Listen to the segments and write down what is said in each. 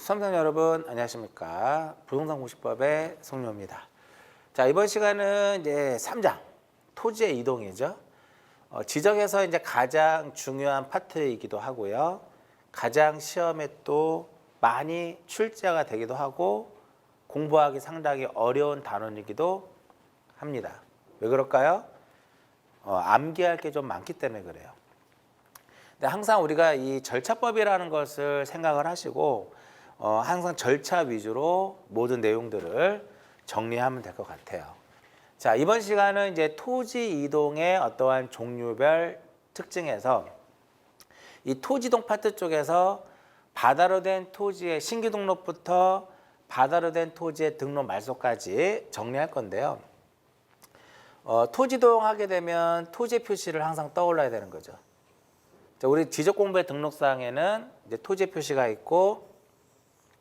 수험생 여러분 안녕하십니까. 부동산 공시법의 송료입니다. 자, 이번 시간은 이제 3장 토지의 이동이죠. 지적에서 이제 가장 중요한 파트이기도 하고요. 가장 시험에 또 많이 출제가 되기도 하고 공부하기 상당히 어려운 단원이기도 합니다. 왜 그럴까요? 암기할 게 좀 많기 때문에 그래요. 근데 항상 우리가 이 절차법이라는 것을 생각을 하시고 항상 절차 위주로 모든 내용들을 정리하면 될 것 같아요. 자, 이번 시간은 이제 토지 이동의 어떠한 종류별 특징에서 이 토지 이동 파트 쪽에서 바다로 된 토지의 신규 등록부터 바다로 된 토지의 등록 말소까지 정리할 건데요. 토지 이동하게 되면 토지 표시를 항상 떠올라야 되는 거죠. 자, 우리 지적 공부의 등록사항에는 이제 토지 표시가 있고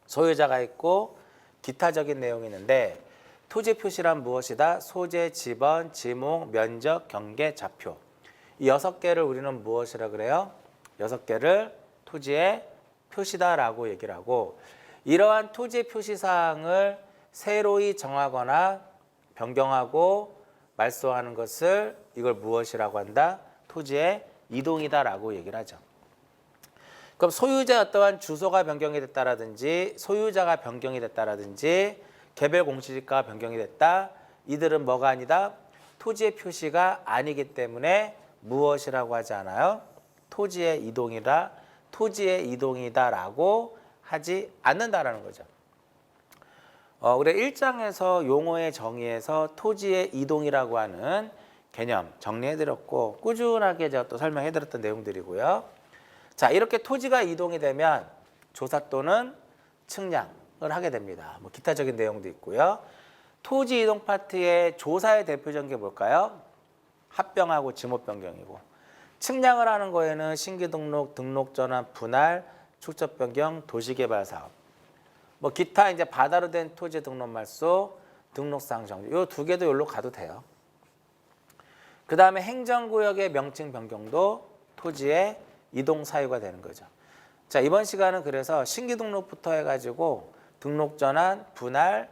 소유자가 있고 기타적인 내용이 있는데 토지 표시란 무엇이다? 소재, 지번, 지목, 면적, 경계, 좌표. 이 6개를 우리는 무엇이라 그래요? 6개를 토지의 표시다라고 얘기를 하고 이러한 토지의 표시사항을 새로이 정하거나 변경하고 말소하는 것을 이걸 무엇이라고 한다? 토지의 이동이다라고 얘기를 하죠. 그럼 소유자의 어떠한 주소가 변경이 됐다라든지 소유자가 변경이 됐다라든지 개별 공시지가가 변경이 됐다. 이들은 뭐가 아니다? 토지의 표시가 아니기 때문에 무엇이라고 하지 않아요? 토지의 이동이다. 토지의 이동이다라고 하지 않는다라는 거죠. 우리 1장에서 용어의 정의에서 토지의 이동이라고 하는 개념 정리해드렸고 꾸준하게 제가 또 설명해드렸던 내용들이고요. 자, 이렇게 토지가 이동이 되면 조사 또는 측량을 하게 됩니다. 뭐 기타적인 내용도 있고요. 토지 이동 파트의 조사의 대표적인 게 뭘까요? 합병하고 지목 변경이고 측량을 하는 거에는 신규 등록, 등록 전환, 분할, 축적 변경, 도시개발 사업. 뭐 기타 이제 바다로 된 토지 등록 말소, 등록상 정지. 요 두 개도 여기로 가도 돼요. 그 다음에 행정구역의 명칭 변경도 토지의 이동 사유가 되는 거죠. 자, 이번 시간은 그래서 신규 등록부터 해가지고 등록 전환, 분할,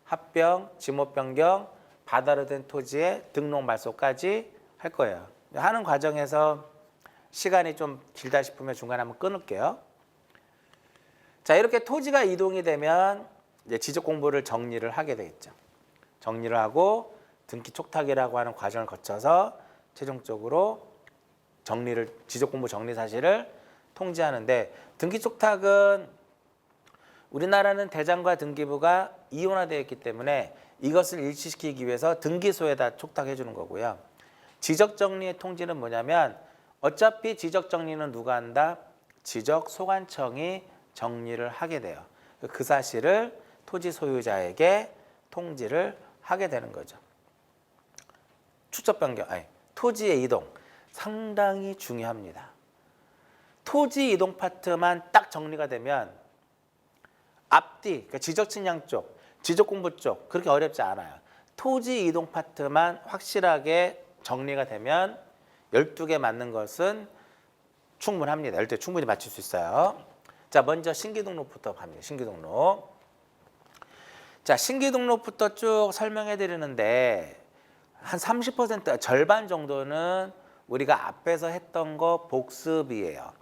합병, 지목 변경, 바다로 된 토지의 등록 말소까지 할 거예요. 하는 과정에서 시간이 좀 길다 싶으면 중간에 한번 끊을게요. 자, 이렇게 토지가 이동이 되면 이제 지적 공부를 정리를 하게 되겠죠. 정리를 하고 등기 촉탁이라고 하는 과정을 거쳐서 최종적으로 지적 공부 정리 사실을 통지하는데 등기 촉탁은 우리나라는 대장과 등기부가 이원화되어 있기 때문에 이것을 일치시키기 위해서 등기소에다 촉탁해 주는 거고요. 지적 정리의 통지는 뭐냐면 어차피 지적 정리는 누가 한다? 지적 소관청이 정리를 하게 돼요. 그 사실을 토지 소유자에게 통지를 하게 되는 거죠. 축적 변경, 토지의 이동 상당히 중요합니다. 토지 이동 파트만 딱 정리가 되면 앞뒤, 그러니까 지적 측량 쪽, 지적 공부 쪽 그렇게 어렵지 않아요. 토지 이동 파트만 확실하게 정리가 되면 12개 맞는 것은 충분합니다. 12개 충분히 맞출 수 있어요. 자, 먼저 신규 등록부터 갑니다. 신규 등록. 자, 신규 등록부터 쭉 설명해 드리는데 한 30% 절반 정도는 우리가 앞에서 했던 거 복습이에요.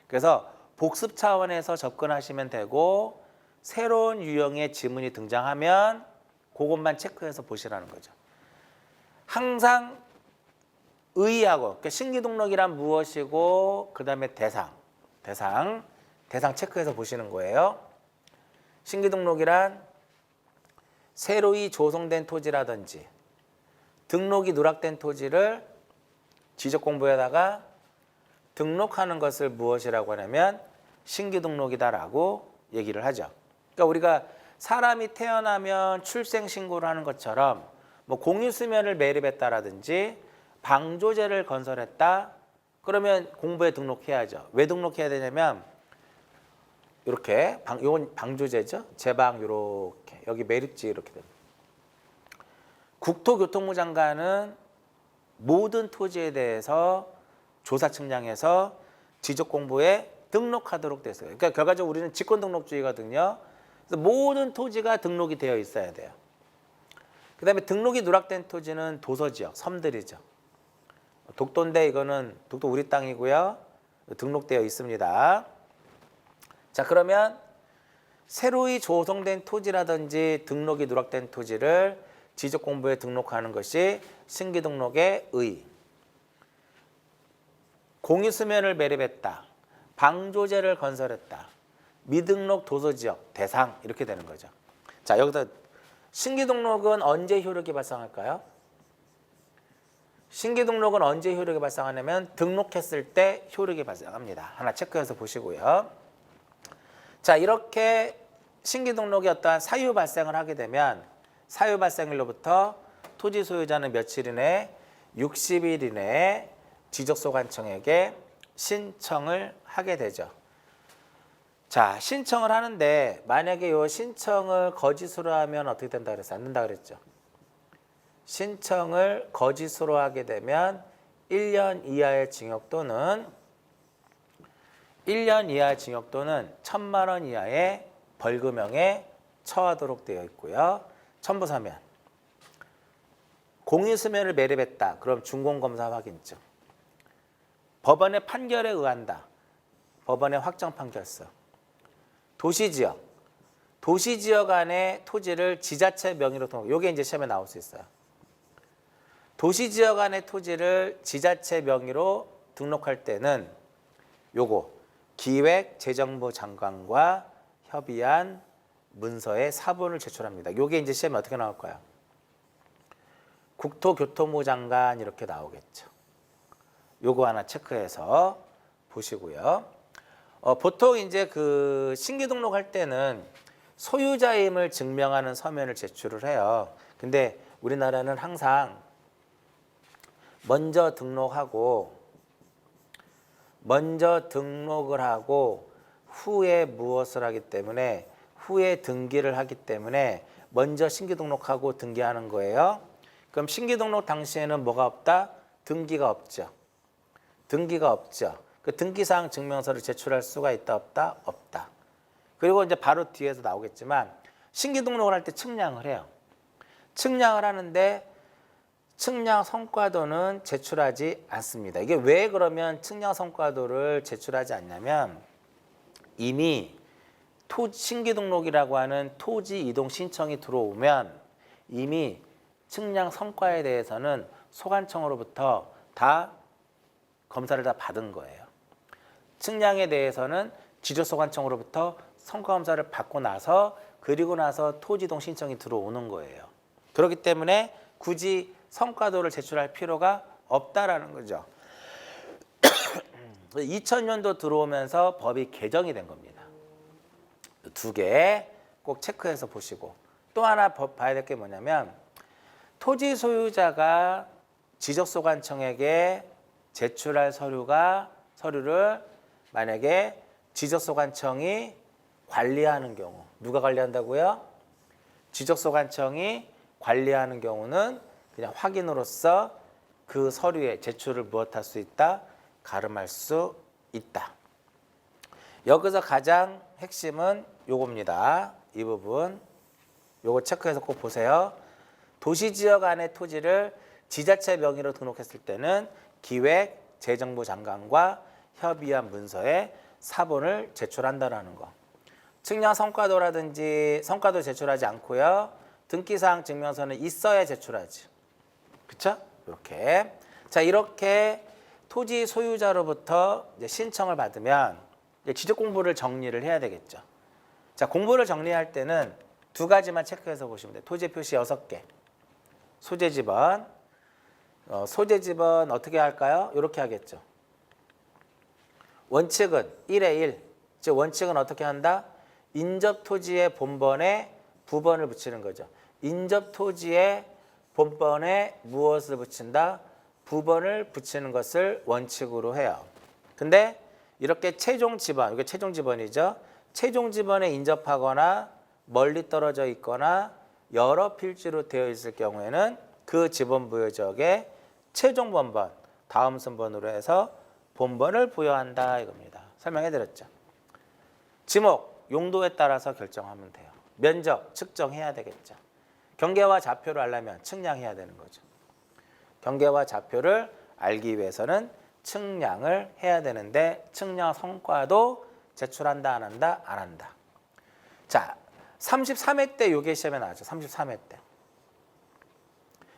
그래서 복습 차원에서 접근하시면 되고 새로운 유형의 지문이 등장하면 그것만 체크해서 보시라는 거죠. 항상 의의하고 그러니까 신규 등록이란 무엇이고 그 다음에 대상 체크해서 보시는 거예요. 신규 등록이란 새로이 조성된 토지라든지 등록이 누락된 토지를 지적 공부에다가 등록하는 것을 무엇이라고 하냐면 신규 등록이다라고 얘기를 하죠. 그러니까 우리가 사람이 태어나면 출생 신고를 하는 것처럼 뭐 공유수면을 매립했다라든지 방조제를 건설했다. 그러면 공부에 등록해야죠. 왜 등록해야 되냐면 이렇게 이건 방조제죠. 제방 이렇게 여기 매립지 이렇게 됩니다. 국토교통부 장관은 모든 토지에 대해서 조사 측량해서 지적 공부에 등록하도록 되어 있어요. 그러니까 결과적으로 우리는 직권등록주의거든요. 그래서 모든 토지가 등록이 되어 있어야 돼요. 그 다음에 등록이 누락된 토지는 도서지역, 섬들이죠. 독도인데 이거는 독도 우리 땅이고요. 등록되어 있습니다. 자, 그러면 새로이 조성된 토지라든지 등록이 누락된 토지를 지적공부에 등록하는 것이 신규등록의 의. 공유수면을 매립했다. 방조제를 건설했다. 미등록 도서지역 대상 이렇게 되는 거죠. 자, 여기서 신규등록은 언제 효력이 발생할까요? 신규등록은 언제 효력이 발생하냐면 등록했을 때 효력이 발생합니다. 하나 체크해서 보시고요. 자, 이렇게 신규등록이 어떠한 사유 발생을 하게 되면 사유 발생일로부터 토지 소유자는 며칠 이내 60일 이내에 지적소관청에게 신청을 하게 되죠. 자, 신청을 하는데 만약에 이 신청을 거짓으로 하면 어떻게 된다 그랬어요? 안 된다 그랬죠. 신청을 거짓으로 하게 되면 1년 이하의 징역 또는 1,000만 원 이하의 벌금형에 처하도록 되어 있고요. 첨부서면 공유수면을 매립했다. 그럼 준공검사 확인증. 법원의 판결에 의한다. 법원의 확정 판결서. 도시지역. 도시지역 안에 토지를 지자체 명의로 등록. 이게 이제 시험에 나올 수 있어요. 도시지역 안에 토지를 지자체 명의로 등록할 때는 요거 기획재정부 장관과 협의한 문서의 사본을 제출합니다. 요게 이제 시험에 어떻게 나올까요? 국토교통부 장관 이렇게 나오겠죠. 요거 하나 체크해서 보시고요. 보통 이제 그 신규 등록할 때는 소유자임을 증명하는 서면을 제출을 해요. 근데 우리나라는 항상 먼저 등록을 하고 후에 무엇을 하기 때문에 후에 등기를 하기 때문에 먼저 신규 등록하고 등기하는 거예요. 그럼 신규 등록 당시에는 뭐가 없다? 등기가 없죠. 그 등기사항 증명서를 제출할 수가 있다 없다? 없다. 그리고 이제 바로 뒤에서 나오겠지만 신규 등록을 할 때 측량을 해요. 측량을 하는데 측량 성과도는 제출하지 않습니다. 이게 왜 그러면 측량 성과도를 제출하지 않냐면 이미 신규 등록이라고 하는 토지 이동 신청이 들어오면 이미 측량 성과에 대해서는 소관청으로부터 다 검사를 다 받은 거예요. 측량에 대해서는 지적소관청으로부터 성과검사를 받고 나서 그리고 나서 토지 이동 신청이 들어오는 거예요. 그렇기 때문에 굳이 성과도를 제출할 필요가 없다라는 거죠. 2000년도 들어오면서 법이 개정이 된 겁니다. 두 개 꼭 체크해서 보시고 또 하나 봐야 될 게 뭐냐면 토지 소유자가 지적소관청에게 제출할 서류를 만약에 지적소관청이 관리하는 경우 누가 관리한다고요? 지적소관청이 관리하는 경우는 그냥 확인으로서 그 서류에 제출을 무엇할 수 있다? 가름할 수 있다. 여기서 가장 핵심은 요겁니다. 이 부분 요거 체크해서 꼭 보세요. 도시지역 안의 토지를 지자체 명의로 등록했을 때는 기획재정부 장관과 협의한 문서에 사본을 제출한다라는 거. 측량 성과도라든지 성과도 제출하지 않고요. 등기사항 증명서는 있어야 제출하지. 그렇죠? 이렇게. 자, 이렇게 토지 소유자로부터 이제 신청을 받으면 이제 지적 공부를 정리를 해야 되겠죠. 자, 공부를 정리할 때는 두 가지만 체크해서 보시면 돼요. 토지 표시 6개. 소재 지번. 소재 지번 어떻게 할까요? 이렇게 하겠죠. 원칙은 1에 1. 즉 원칙은 어떻게 한다? 인접 토지의 본번에 부번을 붙이는 거죠. 인접 토지의 본번에 무엇을 붙인다? 부번을 붙이는 것을 원칙으로 해요. 근데 이렇게 최종 지번, 이게 최종 지번이죠. 최종 지번에 인접하거나 멀리 떨어져 있거나 여러 필지로 되어 있을 경우에는 그 지번 부여지역에 최종 본번, 다음 순번으로 해서 본번을 부여한다 이겁니다. 설명해드렸죠. 지목, 용도에 따라서 결정하면 돼요. 면적, 측정해야 되겠죠. 경계와 좌표를 알려면 측량해야 되는 거죠. 경계와 좌표를 알기 위해서는 측량을 해야 되는데 측량 성과도 제출한다, 안 한다? 안 한다. 자, 33회 때 요게 시험에 나왔죠. 33회 때.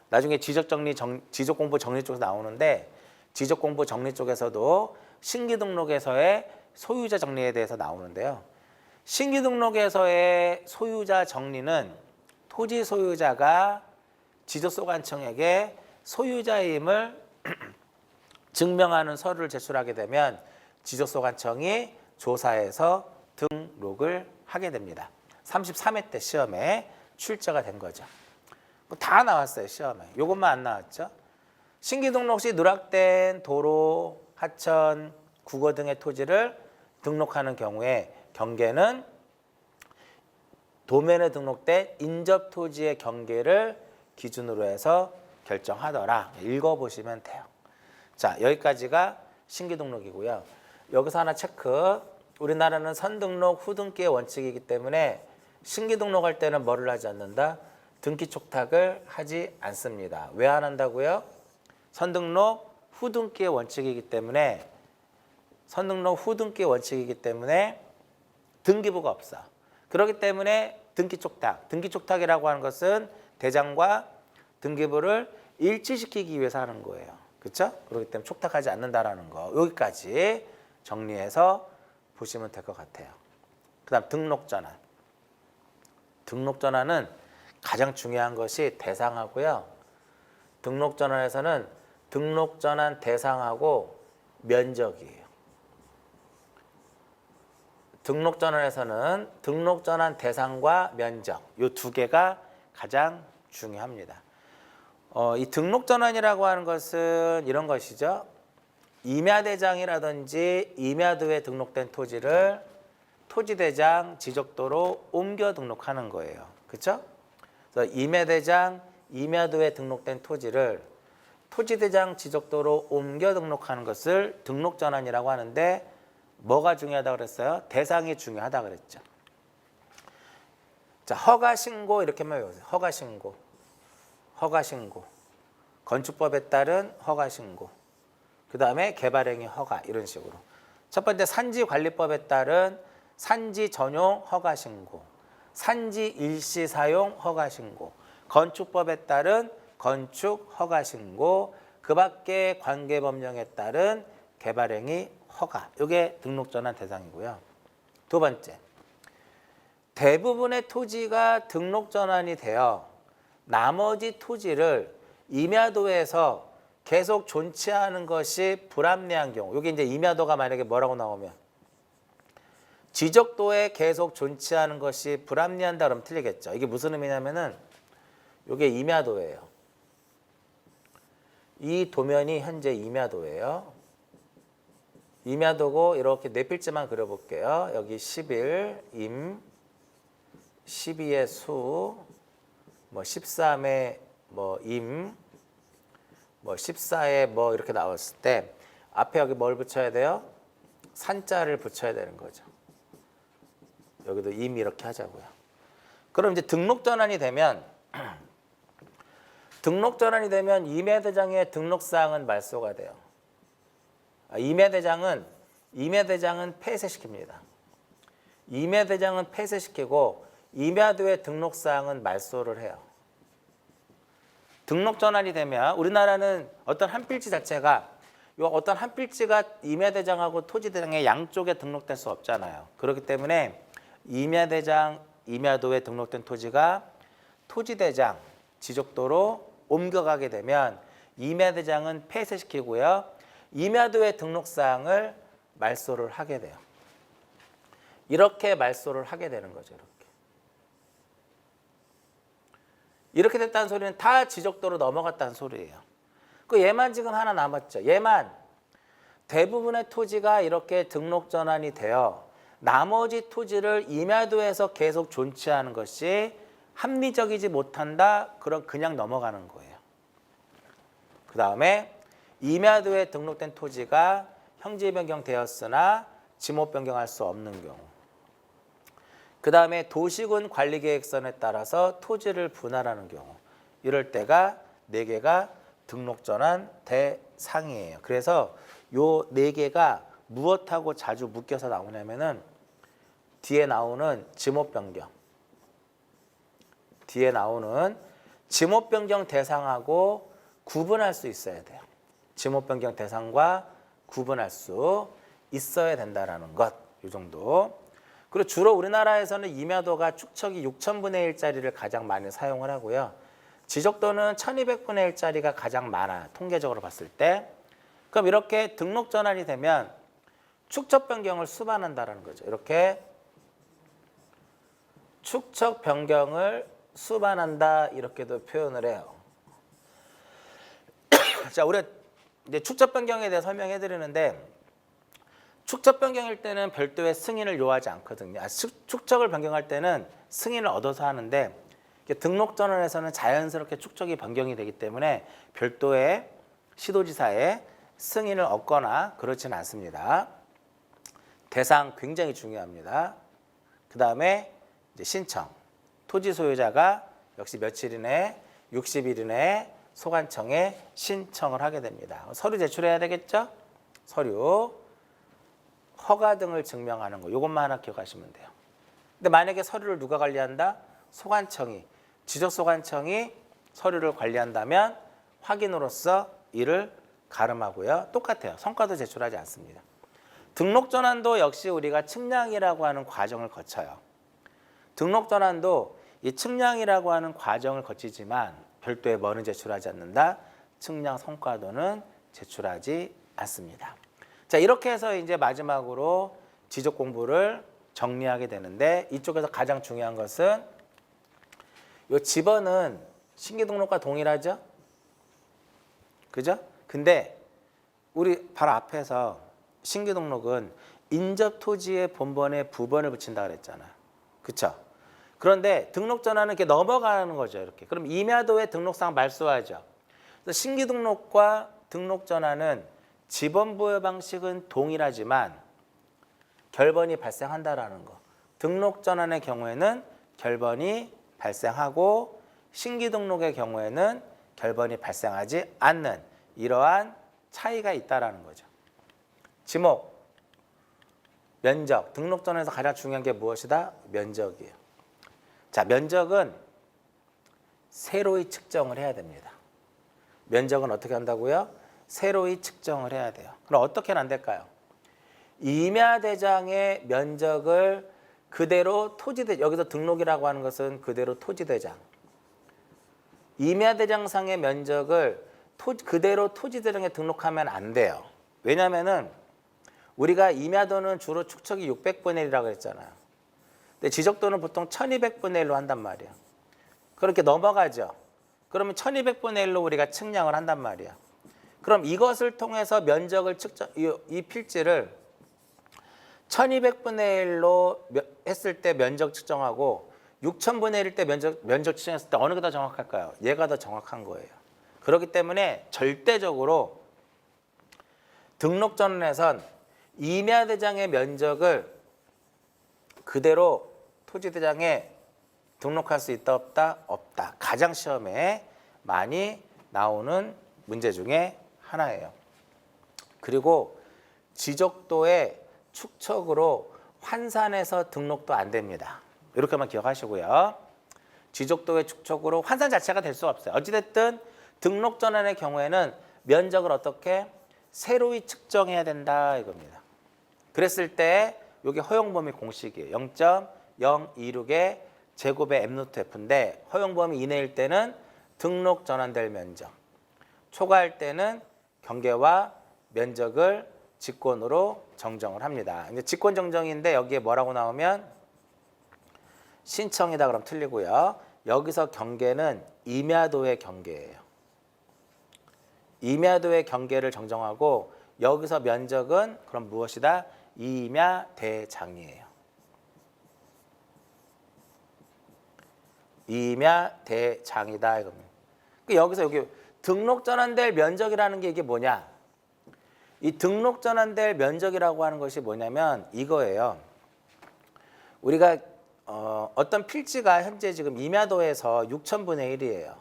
나중에 지적공부 정리 쪽에서 나오는데 지적공부 정리 쪽에서도 신규등록에서의 소유자 정리에 대해서 나오는데요. 신규등록에서의 소유자 정리는 토지 소유자가 지적소관청에게 소유자임을 증명하는 서류를 제출하게 되면 지적소관청이 조사해서 등록을 하게 됩니다. 33회 때 시험에 출제가 된 거죠. 다 나왔어요, 시험에. 이것만 안 나왔죠. 신규등록 시 누락된 도로, 하천, 국어 등의 토지를 등록하는 경우에 경계는 도면에 등록된 인접토지의 경계를 기준으로 해서 결정하더라. 읽어보시면 돼요. 자, 여기까지가 신규등록이고요. 여기서 하나 체크. 우리나라는 선등록, 후등기의 원칙이기 때문에 신규등록할 때는 뭐를 하지 않는다? 등기 촉탁을 하지 않습니다. 왜 안 한다고요? 선등록, 후등기의 원칙이기 때문에 등기부가 없어. 그렇기 때문에 등기 촉탁이라고 하는 것은 대장과 등기부를 일치시키기 위해서 하는 거예요. 그렇죠? 그렇기 때문에 촉탁하지 않는다라는 거. 여기까지 정리해서 보시면 될 것 같아요. 그다음 등록전환. 등록전환은 가장 중요한 것이 대상하고요. 등록전환에서는 등록전환 대상하고 면적이에요. 등록전환에서는 등록전환 대상과 면적 이 두 개가 가장 중요합니다. 이 등록전환이라고 하는 것은 이런 것이죠. 임야대장이라든지 임야도에 등록된 토지를 토지대장 지적도로 옮겨 등록하는 거예요. 그렇죠? 그래서 임야대장, 임야도에 등록된 토지를 토지대장 지적도로 옮겨 등록하는 것을 등록전환이라고 하는데 뭐가 중요하다고 그랬어요? 대상이 중요하다고 그랬죠. 자, 허가신고 이렇게만 외우세요. 허가신고. 건축법에 따른 허가신고. 그 다음에 개발행위 허가 이런 식으로. 첫 번째 산지관리법에 따른 산지전용 허가신고. 산지 일시사용 허가신고. 건축법에 따른 건축 허가신고. 그 밖에 관계법령에 따른 개발행위 허가. 이게 등록전환 대상이고요. 두 번째, 대부분의 토지가 등록전환이 되어 나머지 토지를 임야도에서 계속 존치하는 것이 불합리한 경우. 이게 이제 임야도가 만약에 뭐라고 나오면 지적도에 계속 존치하는 것이 불합리한다 그러면 틀리겠죠. 이게 무슨 의미냐면은 이게 임야도예요. 이 도면이 현재 임야도예요. 임야도고 이렇게 네 필지만 그려볼게요. 여기 11, 임, 12의 수, 뭐 13의 뭐 임, 뭐 14의 뭐 이렇게 나왔을 때 앞에 여기 뭘 붙여야 돼요? 산자를 붙여야 되는 거죠. 여기도 임 이렇게 하자고요. 그럼 이제 등록전환이 되면 임야대장의 등록사항은 말소가 돼요. 임야대장은 폐쇄시킵니다. 임야대장은 폐쇄시키고 임야도의 등록사항은 말소를 해요. 등록전환이 되면 우리나라는 어떤 한 필지 자체가 임야대장하고 토지대장의 양쪽에 등록될 수 없잖아요. 그렇기 때문에 임야대장, 임야도에 등록된 토지가 토지대장, 지적도로 옮겨가게 되면 임야대장은 폐쇄시키고요. 임야도의 등록사항을 말소를 하게 돼요. 이렇게 말소를 하게 되는 거죠. 이렇게 됐다는 소리는 다 지적도로 넘어갔다는 소리예요. 얘만 지금 하나 남았죠. 얘만 대부분의 토지가 이렇게 등록 전환이 되어 나머지 토지를 임야도에서 계속 존치하는 것이 합리적이지 못한다. 그럼 그냥 넘어가는 거예요. 그 다음에 임야도에 등록된 토지가 형지 변경되었으나 지목 변경할 수 없는 경우. 그 다음에 도시군 관리계획선에 따라서 토지를 분할하는 경우. 이럴 때가 4개가 등록전환 대상이에요. 그래서 요 4개가 무엇하고 자주 묶여서 나오냐면은 뒤에 나오는 지목 변경. 뒤에 나오는 지목 변경 대상하고 구분할 수 있어야 돼요. 지목 변경 대상과 구분할 수 있어야 된다라는 것. 이 정도. 그리고 주로 우리나라에서는 임야도가 축척이 6,000분의 1짜리를 가장 많이 사용을 하고요. 지적도는 1,200분의 1짜리가 가장 많아요. 통계적으로 봤을 때. 그럼 이렇게 등록 전환이 되면 축척 변경을 수반한다라는 거죠. 이렇게 축척 변경을 수반한다 이렇게도 표현을 해요. 자, 우리가 이제 축척 변경에 대해 설명해 드리는데 축척 변경일 때는 별도의 승인을 요하지 않거든요. 축척을 변경할 때는 승인을 얻어서 하는데 등록 전환에서는 자연스럽게 축척이 변경이 되기 때문에 별도의 시도지사의 승인을 얻거나 그렇지는 않습니다. 대상 굉장히 중요합니다. 그 다음에 이제 신청. 토지 소유자가 역시 며칠 이내, 60일 이내에 소관청에 신청을 하게 됩니다. 서류 제출해야 되겠죠? 서류, 허가 등을 증명하는 거. 이것만 하나 기억하시면 돼요. 근데 만약에 서류를 누가 관리한다? 소관청이, 지적소관청이 서류를 관리한다면 확인으로서 이를 가름하고요. 똑같아요. 성과도 제출하지 않습니다. 등록 전환도 역시 우리가 측량이라고 하는 과정을 거쳐요. 등록 전환도 이 측량이라고 하는 과정을 거치지만 별도의 뭐는 제출하지 않는다. 측량 성과도는 제출하지 않습니다. 자, 이렇게 해서 이제 마지막으로 지적 공부를 정리하게 되는데 이쪽에서 가장 중요한 것은 이 집어는 신규 등록과 동일하죠? 그죠? 근데 우리 바로 앞에서 신규 등록은 인접 토지의 본번에 부번을 붙인다 그랬잖아요. 그렇죠? 그런데 등록 전환은 이렇게 넘어가는 거죠. 이렇게. 그럼 임야도의 등록상 말소하죠. 그래서 신규 등록과 등록 전환은 지번 부여 방식은 동일하지만 결번이 발생한다라는 거. 등록 전환의 경우에는 결번이 발생하고 신규 등록의 경우에는 결번이 발생하지 않는 이러한 차이가 있다라는 거죠. 지목, 면적, 등록 전환에서 가장 중요한 게 무엇이다? 면적이에요. 자, 면적은 새로이 측정을 해야 됩니다. 면적은 어떻게 한다고요? 새로이 측정을 해야 돼요. 그럼 어떻게는 안 될까요? 임야대장의 면적을 그대로 토지대장, 여기서 등록이라고 하는 것은 그대로 토지대장. 임야대장상의 면적을 그대로 토지대장에 등록하면 안 돼요. 왜냐하면은 우리가 임야도는 주로 축척이 600분의 1이라고 했잖아요. 근데 지적도는 보통 1200분의 1로 한단 말이에요. 그렇게 넘어가죠. 그러면 1200분의 1로 우리가 측량을 한단 말이에요. 그럼 이것을 통해서 면적을 측정, 이 필지를 1200분의 1로 했을 때 면적 측정하고 6000분의 1일 때 면적 측정했을 때 어느 게 더 정확할까요? 얘가 더 정확한 거예요. 그렇기 때문에 절대적으로 등록 전환에선 임야대장의 면적을 그대로 토지대장에 등록할 수 있다 없다? 없다. 가장 시험에 많이 나오는 문제 중에 하나예요. 그리고 지적도의 축척으로 환산해서 등록도 안 됩니다. 이렇게만 기억하시고요. 지적도의 축척으로 환산 자체가 될 수가 없어요. 어찌됐든 등록 전환의 경우에는 면적을 어떻게 새로이 측정해야 된다 이겁니다. 그랬을 때 이게 허용 범위 공식이에요. 0.026의 제곱의 m노트 f인데 허용 범위 이내일 때는 등록 전환될 면적, 초과할 때는 경계와 면적을 직권으로 정정을 합니다. 이제 직권 정정인데 여기에 뭐라고 나오면 신청이다 그럼 틀리고요. 여기서 경계는 임야도의 경계예요. 임야도의 경계를 정정하고 여기서 면적은 그럼 무엇이다? 임야대장이에요. 임야대장이다 이겁니다. 여기서 여기 등록 전환될 면적이라는 게 이게 뭐냐? 이 등록 전환될 면적이라고 하는 것이 뭐냐면 이거예요. 우리가 어떤 필지가 현재 지금 임야도에서 6,000분의 1이에요.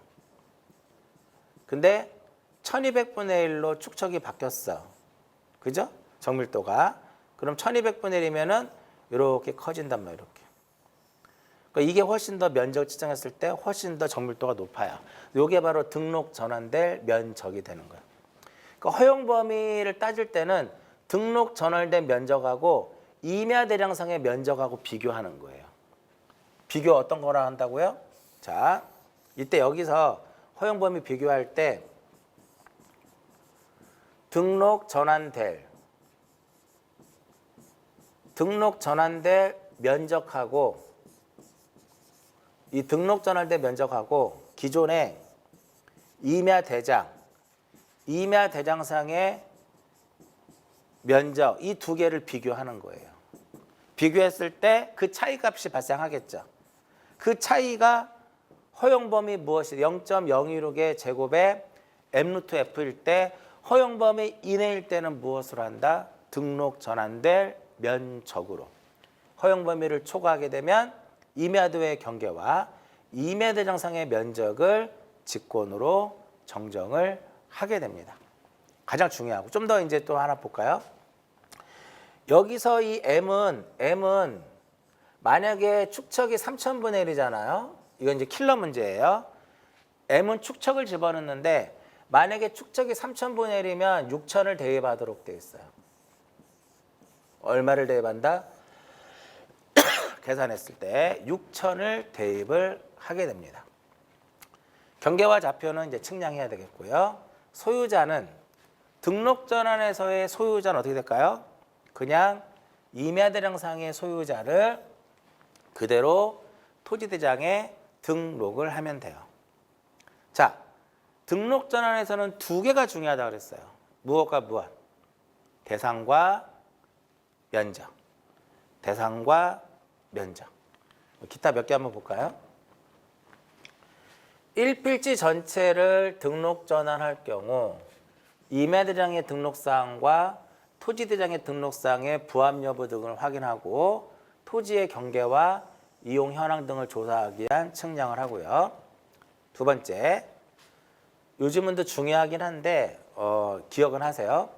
근데 1200분의 1로 축척이 바뀌었어. 그죠? 정밀도가. 그럼 1200분의 1이면은 이렇게 커진단 말이에요. 이렇게. 그러니까 이게 훨씬 더 면적 측정했을 때 훨씬 더 정밀도가 높아요. 이게 바로 등록 전환될 면적이 되는 거예요. 그러니까 허용 범위를 따질 때는 등록 전환된 면적하고 임야 대량상의 면적하고 비교하는 거예요. 비교 어떤 거라 한다고요? 자, 이때 여기서 허용 범위 비교할 때 등록 전환될 면적하고 이 등록 전환될 면적하고 기존의 임야 대장상의 면적 이 두 개를 비교하는 거예요. 비교했을 때 그 차이 값이 발생하겠죠. 그 차이가 허용 범위 무엇이 0.016의 제곱에 m 루트 f일 때 허용 범위 이내일 때는 무엇을 한다? 등록 전환될 면적으로. 허용 범위를 초과하게 되면 임야도의 경계와 임야 대장상의 면적을 직권으로 정정을 하게 됩니다. 가장 중요하고 좀 더 이제 또 하나 볼까요? 여기서 이 M은 만약에 축척이 3,000분의 1이잖아요. 이건 이제 킬러 문제예요. M은 축척을 집어넣는데 만약에 축척이 3,000분의 1이면 6,000을 대입하도록 되어 있어요. 얼마를 대입한다? 계산했을 때 6,000을 대입을 하게 됩니다. 경계와 좌표는 이제 측량해야 되겠고요. 소유자는 등록 전환에서의 소유자는 어떻게 될까요? 그냥 임야대량상의 소유자를 그대로 토지대장에 등록을 하면 돼요. 자, 등록 전환에서는 두 개가 중요하다고 그랬어요. 무엇과 무엇? 대상과 면적. 대상과 면적. 기타 몇 개 한번 볼까요? 1필지 전체를 등록 전환할 경우 임야대장의 등록사항과 토지대장의 등록사항의 부합 여부 등을 확인하고 토지의 경계와 이용 현황 등을 조사하기 위한 측량을 하고요. 두 번째, 요즘은 더 중요하긴 한데 기억은 하세요.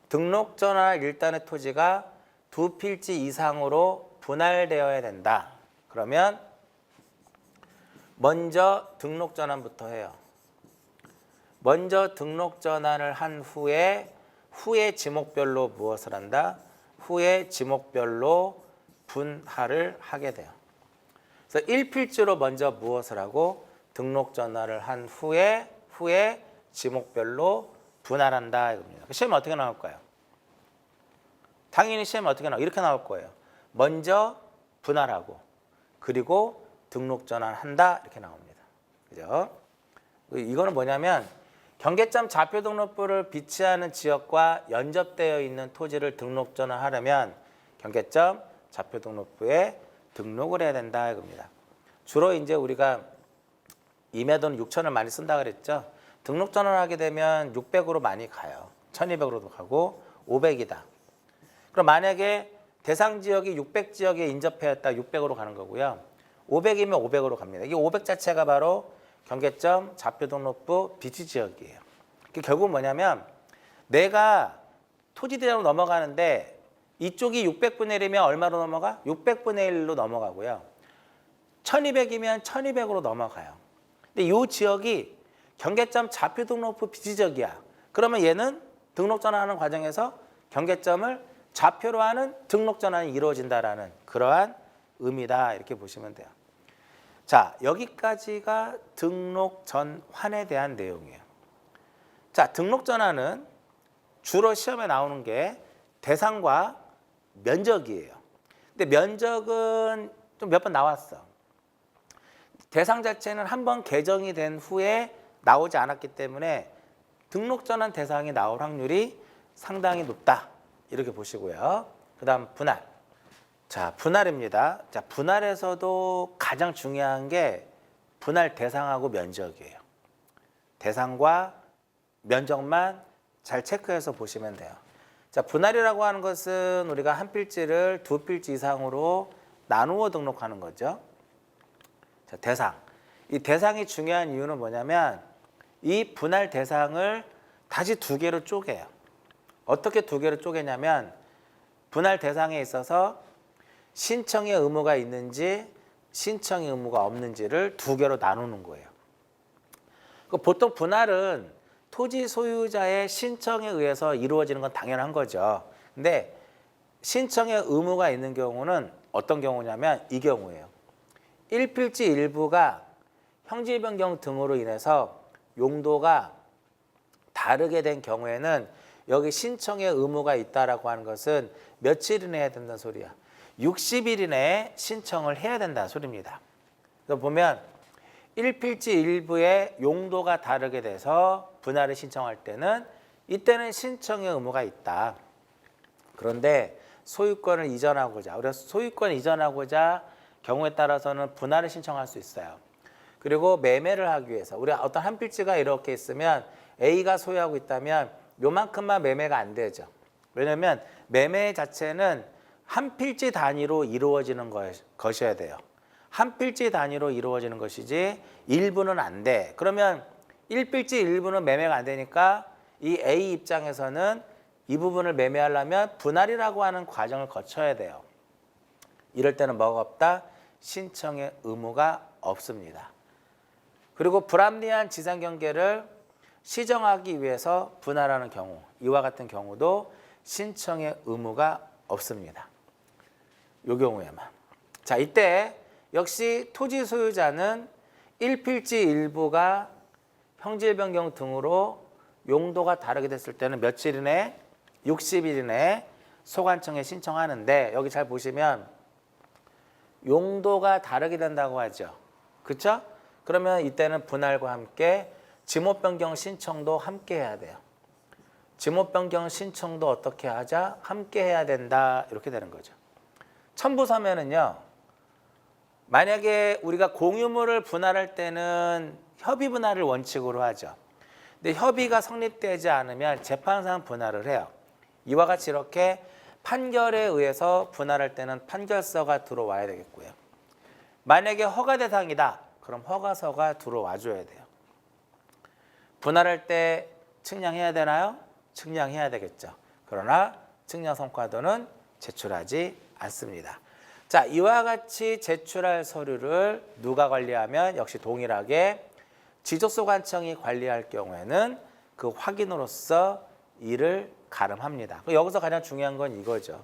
등록 전환 1단의 토지가 두 필지 이상으로 분할되어야 된다. 그러면 먼저 등록 전환부터 해요. 먼저 등록 전환을 한 후에 지목별로 무엇을 한다? 후에 지목별로 분할을 하게 돼요. 그래서 1필지로 먼저 무엇을 하고 등록 전환을 한 후에 지목별로 분할한다 이겁니다. 시험 어떻게 나올까요? 당연히 시험 어떻게 이렇게 나올 거예요. 먼저 분할하고 그리고 등록 전환한다 이렇게 나옵니다. 그죠? 이거는 뭐냐면 경계점 좌표 등록부를 비치하는 지역과 연접되어 있는 토지를 등록 전환하려면 경계점 좌표 등록부에 등록을 해야 된다 이겁니다. 주로 이제 우리가 임야도는 6,000을 많이 쓴다 그랬죠. 등록 전환하게 되면 600으로 많이 가요. 1,200으로도 가고 500이다. 그럼 만약에 대상 지역이 600 지역에 인접해였다 600으로 가는 거고요. 500이면 500으로 갑니다. 이게 500 자체가 바로 경계점 좌표 등록부 비치 지역이에요. 결국은 뭐냐면 내가 토지대장으로 넘어가는데 이쪽이 600분의 1이면 얼마로 넘어가? 600분의 1로 넘어가고요. 1200이면 1200으로 넘어가요. 근데 이 지역이 경계점 좌표 등록부 비치 지역이야. 그러면 얘는 등록 전환하는 과정에서 경계점을 좌표로 하는 등록 전환이 이루어진다라는 그러한 의미다 이렇게 보시면 돼요. 자, 여기까지가 등록 전환에 대한 내용이에요. 자, 등록 전환은 주로 시험에 나오는 게 대상과 면적이에요. 근데 면적은 좀 몇 번 나왔어. 대상 자체는 한 번 개정이 된 후에 나오지 않았기 때문에 등록 전환 대상이 나올 확률이 상당히 높다. 이렇게 보시고요. 그 다음 분할. 자, 분할입니다. 자, 분할에서도 가장 중요한 게 분할 대상하고 면적이에요. 대상과 면적만 잘 체크해서 보시면 돼요. 자, 분할이라고 하는 것은 우리가 한 필지를 두 필지 이상으로 나누어 등록하는 거죠. 자, 대상. 이 대상이 중요한 이유는 뭐냐면 이 분할 대상을 다시 두 개로 쪼개요. 어떻게 두 개로 쪼개냐면 분할 대상에 있어서 신청의 의무가 있는지 신청의 의무가 없는지를 두 개로 나누는 거예요. 보통 분할은 토지 소유자의 신청에 의해서 이루어지는 건 당연한 거죠. 근데 신청의 의무가 있는 경우는 어떤 경우냐면 이 경우예요. 1필지 일부가 형질 변경 등으로 인해서 용도가 다르게 된 경우에는 여기 신청의 의무가 있다라고 하는 것은 며칠 이내에 해야 된다는 소리야. 60일 이내에 신청을 해야 된다는 소리입니다. 그래서 보면 1필지 일부의 용도가 다르게 돼서 분할을 신청할 때는 이때는 신청의 의무가 있다. 그런데 소유권을 이전하고자, 그래서 소유권을 이전하고자 경우에 따라서는 분할을 신청할 수 있어요. 그리고 매매를 하기 위해서 우리 어떤 한 필지가 이렇게 있으면 A가 소유하고 있다면 요만큼만 매매가 안 되죠. 왜냐하면 매매 자체는 한 필지 단위로 이루어지는 것이어야 돼요. 한 필지 단위로 이루어지는 것이지 일부는 안 돼. 그러면 1필지 일부는 매매가 안 되니까 이 A 입장에서는 이 부분을 매매하려면 분할이라고 하는 과정을 거쳐야 돼요. 이럴 때는 뭐가 없다? 신청의 의무가 없습니다. 그리고 불합리한 지상 경계를 시정하기 위해서 분할하는 경우, 이와 같은 경우도 신청의 의무가 없습니다. 이 경우에만. 자, 이때 역시 토지 소유자는 1필지 일부가 형질 변경 등으로 용도가 다르게 됐을 때는 며칠 이내? 60일 이내에 소관청에 신청하는데 여기 잘 보시면 용도가 다르게 된다고 하죠. 그렇죠? 그러면 이때는 분할과 함께 지목 변경 신청도 함께 해야 돼요. 지목 변경 신청도 어떻게 하자? 함께 해야 된다. 이렇게 되는 거죠. 첨부서면은요. 만약에 우리가 공유물을 분할할 때는 협의 분할을 원칙으로 하죠. 근데 협의가 성립되지 않으면 재판상 분할을 해요. 이와 같이 이렇게 판결에 의해서 분할할 때는 판결서가 들어와야 되겠고요. 만약에 허가 대상이다. 그럼 허가서가 들어와 줘야 돼요. 분할할 때 측량해야 되나요? 측량해야 되겠죠. 그러나 측량 성과도는 제출하지 않습니다. 자, 이와 같이 제출할 서류를 누가 관리하면 역시 동일하게 지적소관청이 관리할 경우에는 그 확인으로서 이를 가름합니다. 여기서 가장 중요한 건 이거죠.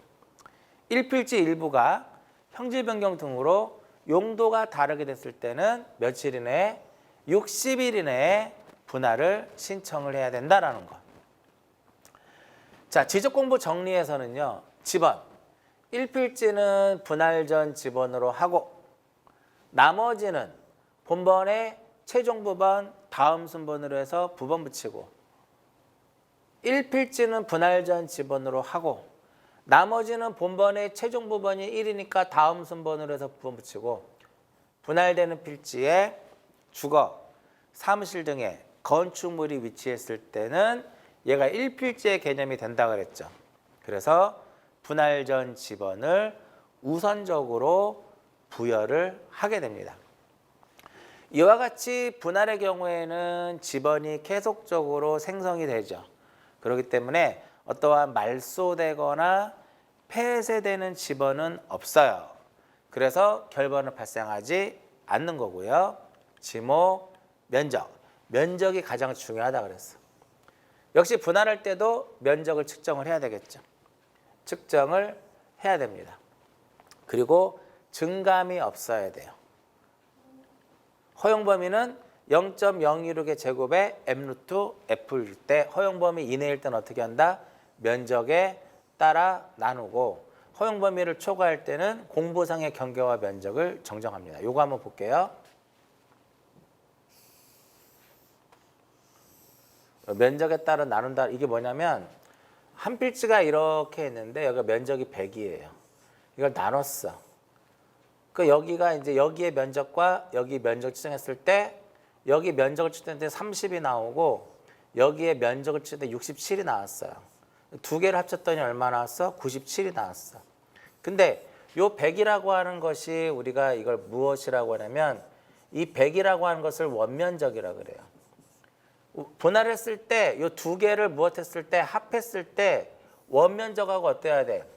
1필지 일부가 형질 변경 등으로 용도가 다르게 됐을 때는 며칠 이내에 60일 이내에 분할을 신청을 해야 된다라는 것. 자, 지적공부 정리에서는요. 지번 1필지는 분할 전 지번으로 하고 나머지는 본번에 최종 부번 다음 순번으로 해서 부번 붙이고 1필지는 분할 전 지번으로 하고 나머지는 본번에 최종 부번이 1이니까 다음 순번으로 해서 부번 붙이고 분할되는 필지에 주거, 사무실 등의 건축물이 위치했을 때는 얘가 1필지의 개념이 된다 그랬죠. 그래서 분할 전 지번을 우선적으로 부여를 하게 됩니다. 이와 같이 분할의 경우에는 지번이 계속적으로 생성이 되죠. 그렇기 때문에 어떠한 말소되거나 폐쇄되는 지번은 없어요. 그래서 결번은 발생하지 않는 거고요. 지목, 면적. 면적이 가장 중요하다 그랬어. 역시 분할할 때도 면적을 측정을 해야 되겠죠. 측정을 해야 됩니다. 그리고 증감이 없어야 돼요. 허용 범위는 0.016의 제곱에 m루트 f일 때 허용 범위 이내일 때는 어떻게 한다? 면적에 따라 나누고 허용 범위를 초과할 때는 공보상의 경계와 면적을 정정합니다. 요거 한번 볼게요. 면적에 따라 나눈다. 이게 뭐냐면 한 필지가 이렇게 있는데 여기가 면적이 100이에요. 이걸 나눴어. 그 여기가 이제 여기의 면적과 여기 면적 측정했을 때 여기 면적을 측정할 때 30이 나오고 여기에 면적을 측정할 때 67이 나왔어요. 두 개를 합쳤더니 얼마 나왔어? 97이 나왔어. 근데 요 100이라고 하는 것이 우리가 이걸 무엇이라고 하냐면 이 100이라고 하는 것을 원면적이라고 그래요. 분할했을 때 요 두 개를 무엇했을 때 합했을 때 원면적하고 어때야 돼?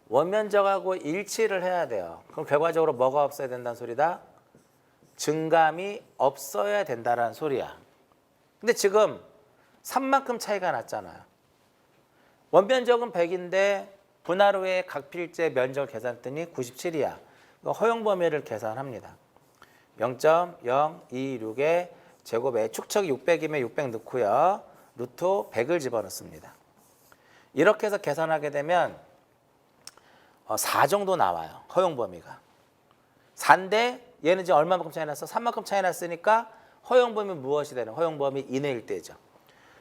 원면적하고 일치를 해야 돼요. 그럼 결과적으로 뭐가 없어야 된다는 소리다? 증감이 없어야 된다는 소리야. 근데 지금 3만큼 차이가 났잖아요. 원면적은 100인데 분할 후에 각 필지의 면적을 계산했더니 97이야. 허용 범위를 계산합니다. 0.0226의 제곱에 축척이 600이면 600 넣고요. 루트 100을 집어넣습니다. 이렇게 해서 계산하게 되면 4 정도 나와요. 허용 범위가. 4인데 얘는 지금 얼마만큼 차이 났어? 3만큼 차이 났으니까 허용 범위 무엇이 되는? 허용 범위 이내일 때죠.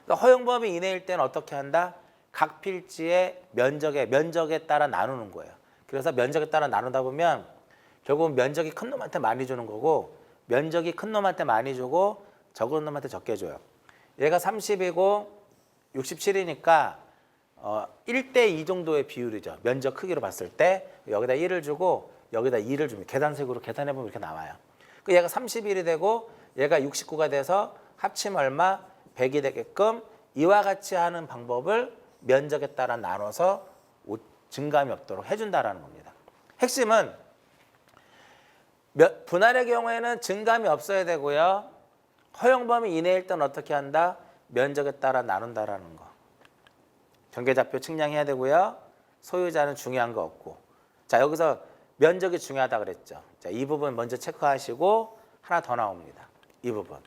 허용 범위 이내일 때는 어떻게 한다? 각 필지의 면적에 따라 나누는 거예요. 그래서 면적에 따라 나누다 보면 결국은 면적이 큰 놈한테 많이 주는 거고 면적이 큰 놈한테 많이 주고 적은 놈한테 적게 줘요. 얘가 30이고 67이니까 1대2 정도의 비율이죠. 면적 크기로 봤을 때 여기다 1을 주고 여기다 2를 줍니다. 계산식으로 계산해보면 이렇게 나와요. 얘가 31이 되고 얘가 69가 돼서 합치면 얼마? 100이 되게끔 이와 같이 하는 방법을 면적에 따라 나눠서 증감이 없도록 해준다는 겁니다. 핵심은 분할의 경우에는 증감이 없어야 되고요. 허용 범위 이내일 때는 어떻게 한다? 면적에 따라 나눈다라는 거. 경계좌표 측량해야 되고요. 소유자는 중요한 거 없고. 자, 여기서 면적이 중요하다 그랬죠. 자, 이 부분 먼저 체크하시고 하나 더 나옵니다. 이 부분.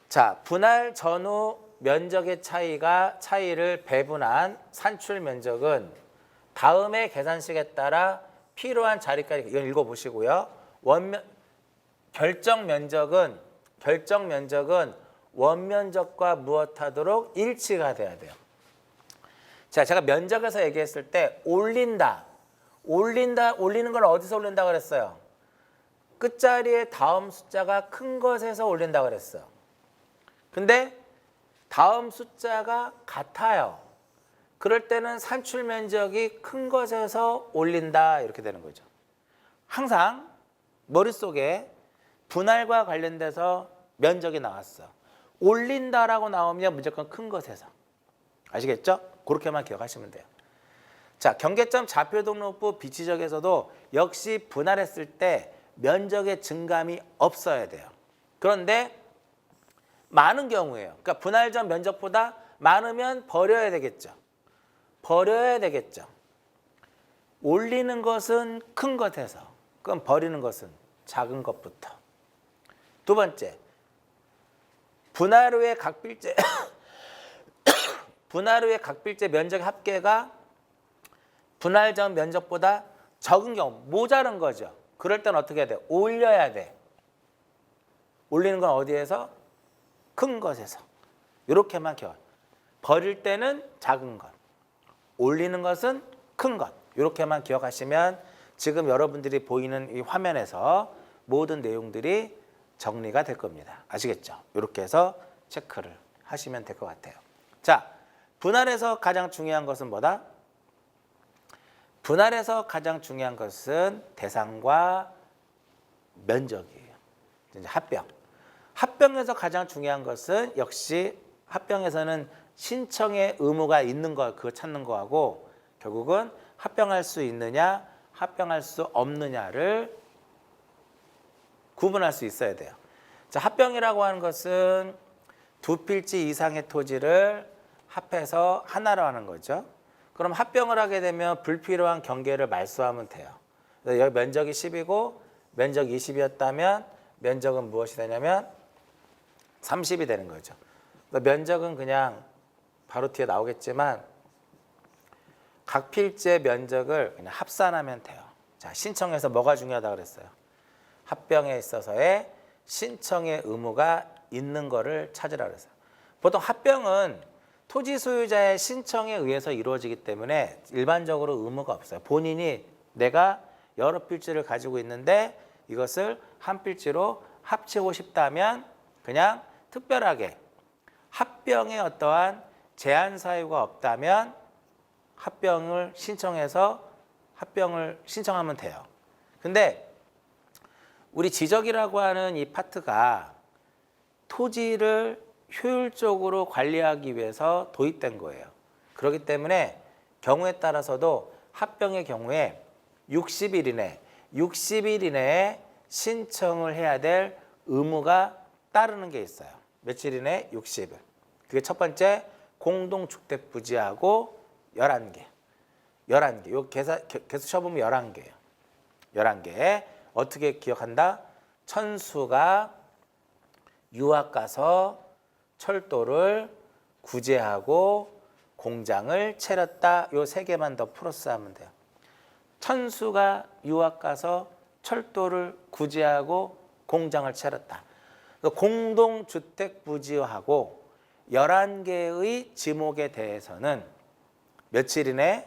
자, 분할 전후 면적의 차이를 배분한 산출 면적은 다음의 계산식에 따라 필요한 자리까지 이건 읽어보시고요. 결정 면적은 원면적과 무엇하도록 일치가 돼야 돼요. 자, 제가 면적에서 얘기했을 때 올리는 건 어디서 올린다 그랬어요? 끝자리에 다음 숫자가 큰 것에서 올린다 그랬어요. 근데 다음 숫자가 같아요. 그럴 때는 산출 면적이 큰 것에서 올린다 이렇게 되는 거죠. 항상 머릿속에 분할과 관련돼서 면적이 나왔어. 올린다라고 나오면 무조건 큰 것에서. 아시겠죠? 그렇게만 기억하시면 돼요. 자, 경계점 좌표등록부 비치적에서도 역시 분할했을 때 면적의 증감이 없어야 돼요. 그런데 많은 경우에요. 그러니까 분할 전 면적보다 많으면 버려야 되겠죠. 올리는 것은 큰 것에서, 그럼 버리는 것은 작은 것부터. 두 번째, 분할 후의 각 필지 면적 합계가 분할 전 면적보다 적은 경우, 모자란 거죠. 그럴 땐 어떻게 해야 돼? 올려야 돼. 올리는 건 어디에서? 큰 것에서. 이렇게만 기억. 버릴 때는 작은 것. 올리는 것은 큰 것. 이렇게만 기억하시면 지금 여러분들이 보이는 이 화면에서 모든 내용들이 정리가 될 겁니다. 아시겠죠? 이렇게 해서 체크를 하시면 될 것 같아요. 자, 분할에서 가장 중요한 것은 뭐다? 분할에서 가장 중요한 것은 대상과 면적이에요. 이제 합병에서 가장 중요한 것은 역시 합병에서는 신청의 의무가 있는 거 그거 찾는 거하고 결국은 합병할 수 있느냐 합병할 수 없느냐를 구분할 수 있어야 돼요. 자, 합병이라고 하는 것은 두 필지 이상의 토지를 합해서 하나로 하는 거죠. 그럼 합병을 하게 되면 불필요한 경계를 말소하면 돼요. 여기 면적이 10이고 면적이 20이었다면 면적은 무엇이 되냐면 30이 되는 거죠. 면적은 그냥 바로 뒤에 나오겠지만 각 필지의 면적을 그냥 합산하면 돼요. 자, 신청에서 뭐가 중요하다고 그랬어요? 합병에 있어서의 신청의 의무가 있는 거를 찾으라 그랬어요. 보통 합병은 토지 소유자의 신청에 의해서 이루어지기 때문에 일반적으로 의무가 없어요. 본인이 내가 여러 필지를 가지고 있는데 이것을 한 필지로 합치고 싶다면 그냥 특별하게 합병의 어떠한 제한 사유가 없다면 합병을 신청하면 돼요. 근데 우리 지적이라고 하는 이 파트가 토지를 효율적으로 관리하기 위해서 도입된 거예요. 그렇기 때문에 경우에 따라서도 합병의 경우에 60일 이내에 신청을 해야 될 의무가 따르는 게 있어요. 며칠 이내? 60일. 그게 첫 번째 공동주택부지하고 11개. 요 계속 쳐보면 11개예요. 11개. 어떻게 기억한다? 천수가 유학 가서 철도를 구제하고 공장을 차렸다. 요 3개만 더 플러스하면 돼요. 천수가 유학 가서 철도를 구제하고 공장을 차렸다. 공동주택 부지하고 11개의 지목에 대해서는 며칠 이내?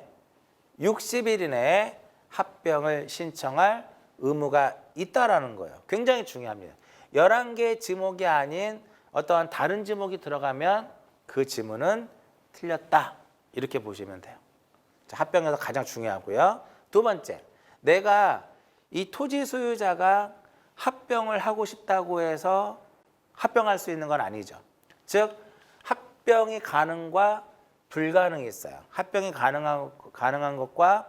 60일 이내에 합병을 신청할 의무가 있다라는 거예요. 굉장히 중요합니다. 11개의 지목이 아닌 어떠한 다른 지목이 들어가면 그 지문은 틀렸다. 이렇게 보시면 돼요. 자, 합병에서 가장 중요하고요. 두 번째, 내가 이 토지 소유자가 합병을 하고 싶다고 해서 합병할 수 있는 건 아니죠. 즉, 합병이 가능과 불가능이 있어요. 합병이 가능한 것과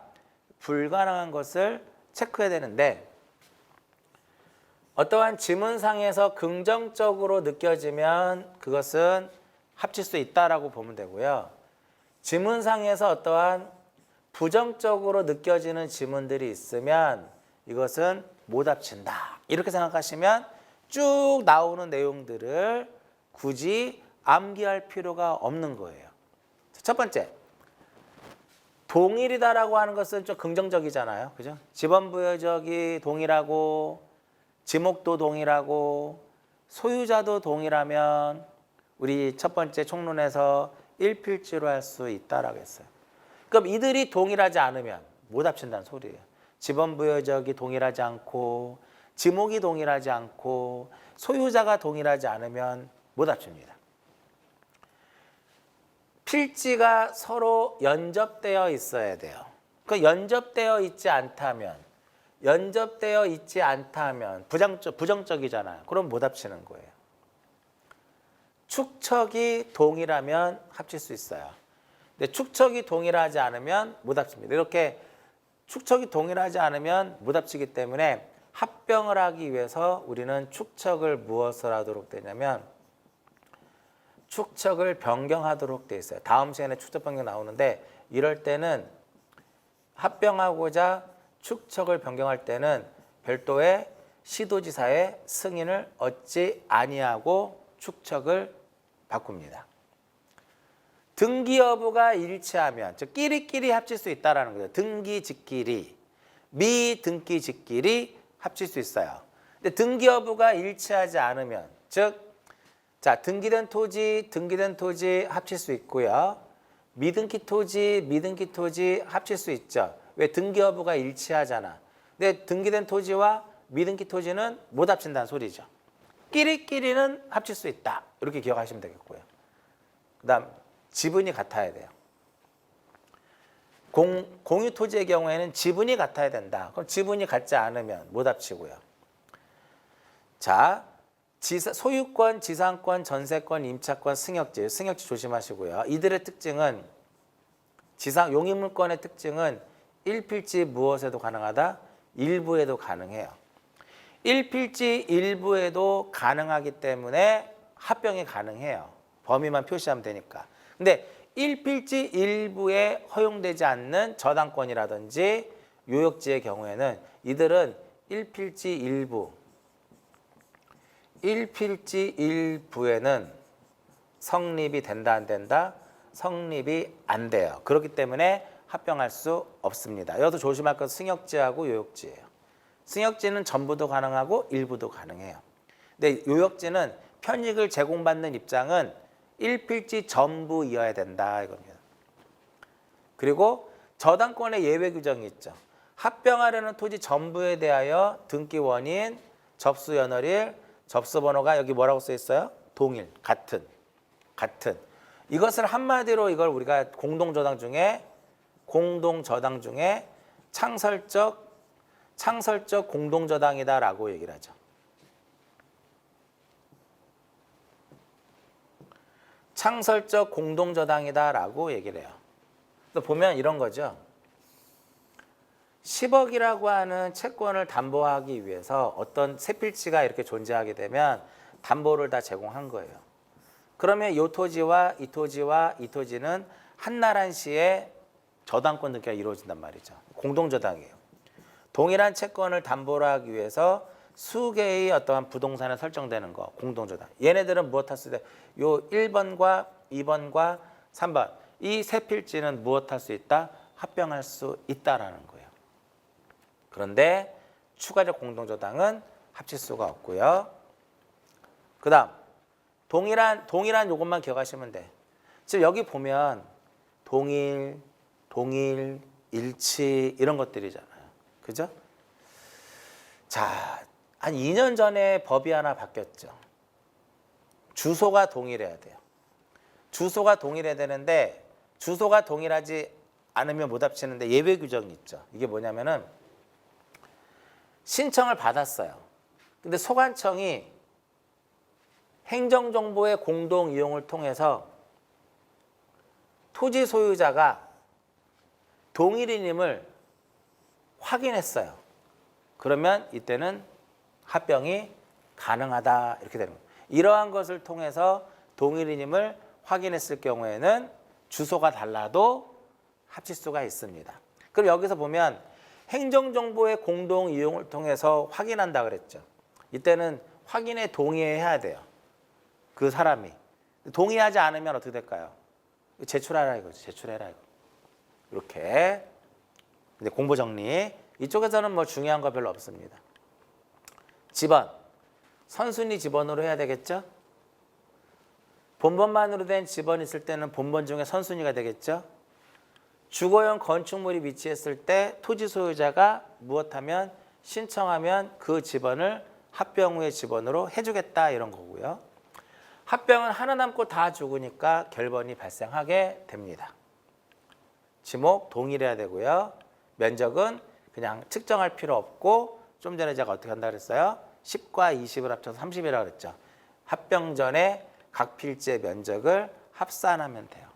불가능한 것을 체크해야 되는데 어떠한 지문상에서 긍정적으로 느껴지면 그것은 합칠 수 있다라고 보면 되고요. 지문상에서 어떠한 부정적으로 느껴지는 지문들이 있으면 이것은 못 합친다. 이렇게 생각하시면 쭉 나오는 내용들을 굳이 암기할 필요가 없는 거예요. 첫 번째, 동일이다라고 하는 것은 좀 긍정적이잖아요. 그죠? 지번부여적이 동일하고 지목도 동일하고 소유자도 동일하면 우리 첫 번째 총론에서 일필지로 할 수 있다라고 했어요. 그럼 이들이 동일하지 않으면 못 합친다는 소리예요. 지번부여적이 동일하지 않고 지목이 동일하지 않고 소유자가 동일하지 않으면 못 합칩니다. 필지가 서로 연접되어 있어야 돼요. 그 연접되어 있지 않다면 부정적이잖아요. 그럼 못 합치는 거예요. 축척이 동일하면 합칠 수 있어요. 근데 축척이 동일하지 않으면 못 합칩니다. 이렇게 축척이 동일하지 않으면 못 합치기 때문에 합병을 하기 위해서 우리는 축척을 무엇을 하도록 되냐면 축척을 변경하도록 돼 있어요. 다음 시간에 축척 변경 나오는데 이럴 때는 합병하고자 축척을 변경할 때는 별도의 시도지사의 승인을 얻지 아니하고 축척을 바꿉니다. 등기 여부가 일치하면 즉 끼리끼리 합칠 수 있다라는 거죠. 등기직끼리, 미등기직끼리 합칠 수 있어요. 근데 등기 여부가 일치하지 않으면 즉 등기된 토지 합칠 수 있고요. 미등기 토지 합칠 수 있죠. 왜? 등기 여부가 일치하잖아. 근데 등기된 토지와 미등기 토지는 못 합친다는 소리죠. 끼리끼리는 합칠 수 있다. 이렇게 기억하시면 되겠고요. 그 다음 지분이 같아야 돼요. 공유 토지의 경우에는 지분이 같아야 된다. 그럼 지분이 같지 않으면 못 합치고요. 자, 소유권, 지상권, 전세권, 임차권, 승역지 조심하시고요. 이들의 특징은 용익물권의 특징은 일필지 무엇에도 가능하다? 일부에도 가능해요. 일필지 일부에도 가능하기 때문에 합병이 가능해요. 범위만 표시하면 되니까. 근데 일필지 일부에 허용되지 않는 저당권이라든지 요역지의 경우에는 이들은 일필지 일부에는 성립이 된다 안 된다? 성립이 안 돼요. 그렇기 때문에 합병할 수 없습니다. 여기서 조심할 것은 승역지하고 요역지예요. 승역지는 전부도 가능하고 일부도 가능해요. 근데 요역지는 편익을 제공받는 입장은 일필지 전부이어야 된다 이겁니다. 그리고 저당권의 예외 규정이 있죠. 합병하려는 토지 전부에 대하여 등기 원인, 접수 연월일, 접수 번호가 여기 뭐라고 써 있어요? 동일, 같은. 이것을 한마디로 이걸 우리가 공동저당 중에 창설적 공동저당이다라고 얘기를 하죠. 창설적 공동저당이다라고 얘기를 해요. 또 보면 이런 거죠. 10억이라고 하는 채권을 담보하기 위해서 어떤 세 필지가 이렇게 존재하게 되면 담보를 다 제공한 거예요. 그러면 이 토지와 이 토지는 한나라시의 저당권 등기가 이루어진단 말이죠. 공동저당이에요. 동일한 채권을 담보로 하기 위해서 수개의 어떠한 부동산에 설정되는 거, 공동저당. 얘네들은 무엇 할 수 있다? 요 1번과 2번과 3번. 이 세 필지는 무엇 할 수 있다? 합병할 수 있다라는 거예요. 그런데 추가적 공동저당은 합칠 수가 없고요. 그 다음, 동일한 요것만 기억하시면 돼. 지금 여기 보면 동일, 일치 이런 것들이잖아요. 그죠? 자, 한 2년 전에 법이 하나 바뀌었죠. 주소가 동일해야 돼요. 주소가 동일해야 되는데 주소가 동일하지 않으면 못 합치는데 예외 규정이 있죠. 이게 뭐냐면은 신청을 받았어요. 근데 소관청이 행정정보의 공동 이용을 통해서 토지 소유자가 동일인임을 확인했어요. 그러면 이때는 합병이 가능하다 이렇게 되는 거예요. 이러한 것을 통해서 동일인임을 확인했을 경우에는 주소가 달라도 합칠 수가 있습니다. 그럼 여기서 보면 행정정보의 공동 이용을 통해서 확인한다 그랬죠. 이때는 확인에 동의해야 돼요. 그 사람이. 동의하지 않으면 어떻게 될까요? 제출하라 이거죠. 제출해라 이거. 이렇게. 근데 공보 정리. 이쪽에서는 뭐 중요한 거 별로 없습니다. 집원. 선순위 집원으로 해야 되겠죠? 본번만으로 된 집원이 있을 때는 본번 중에 선순위가 되겠죠? 주거용 건축물이 위치했을 때 토지 소유자가 무엇하면 신청하면 그 집원을 합병 후의 집원으로 해주겠다 이런 거고요. 합병은 하나 남고 다 죽으니까 결번이 발생하게 됩니다. 지목 동일해야 되고요. 면적은 그냥 측정할 필요 없고 좀 전에 제가 어떻게 한다 그랬어요? 10과 20을 합쳐서 30이라고 그랬죠. 합병 전에 각 필지의 면적을 합산하면 돼요.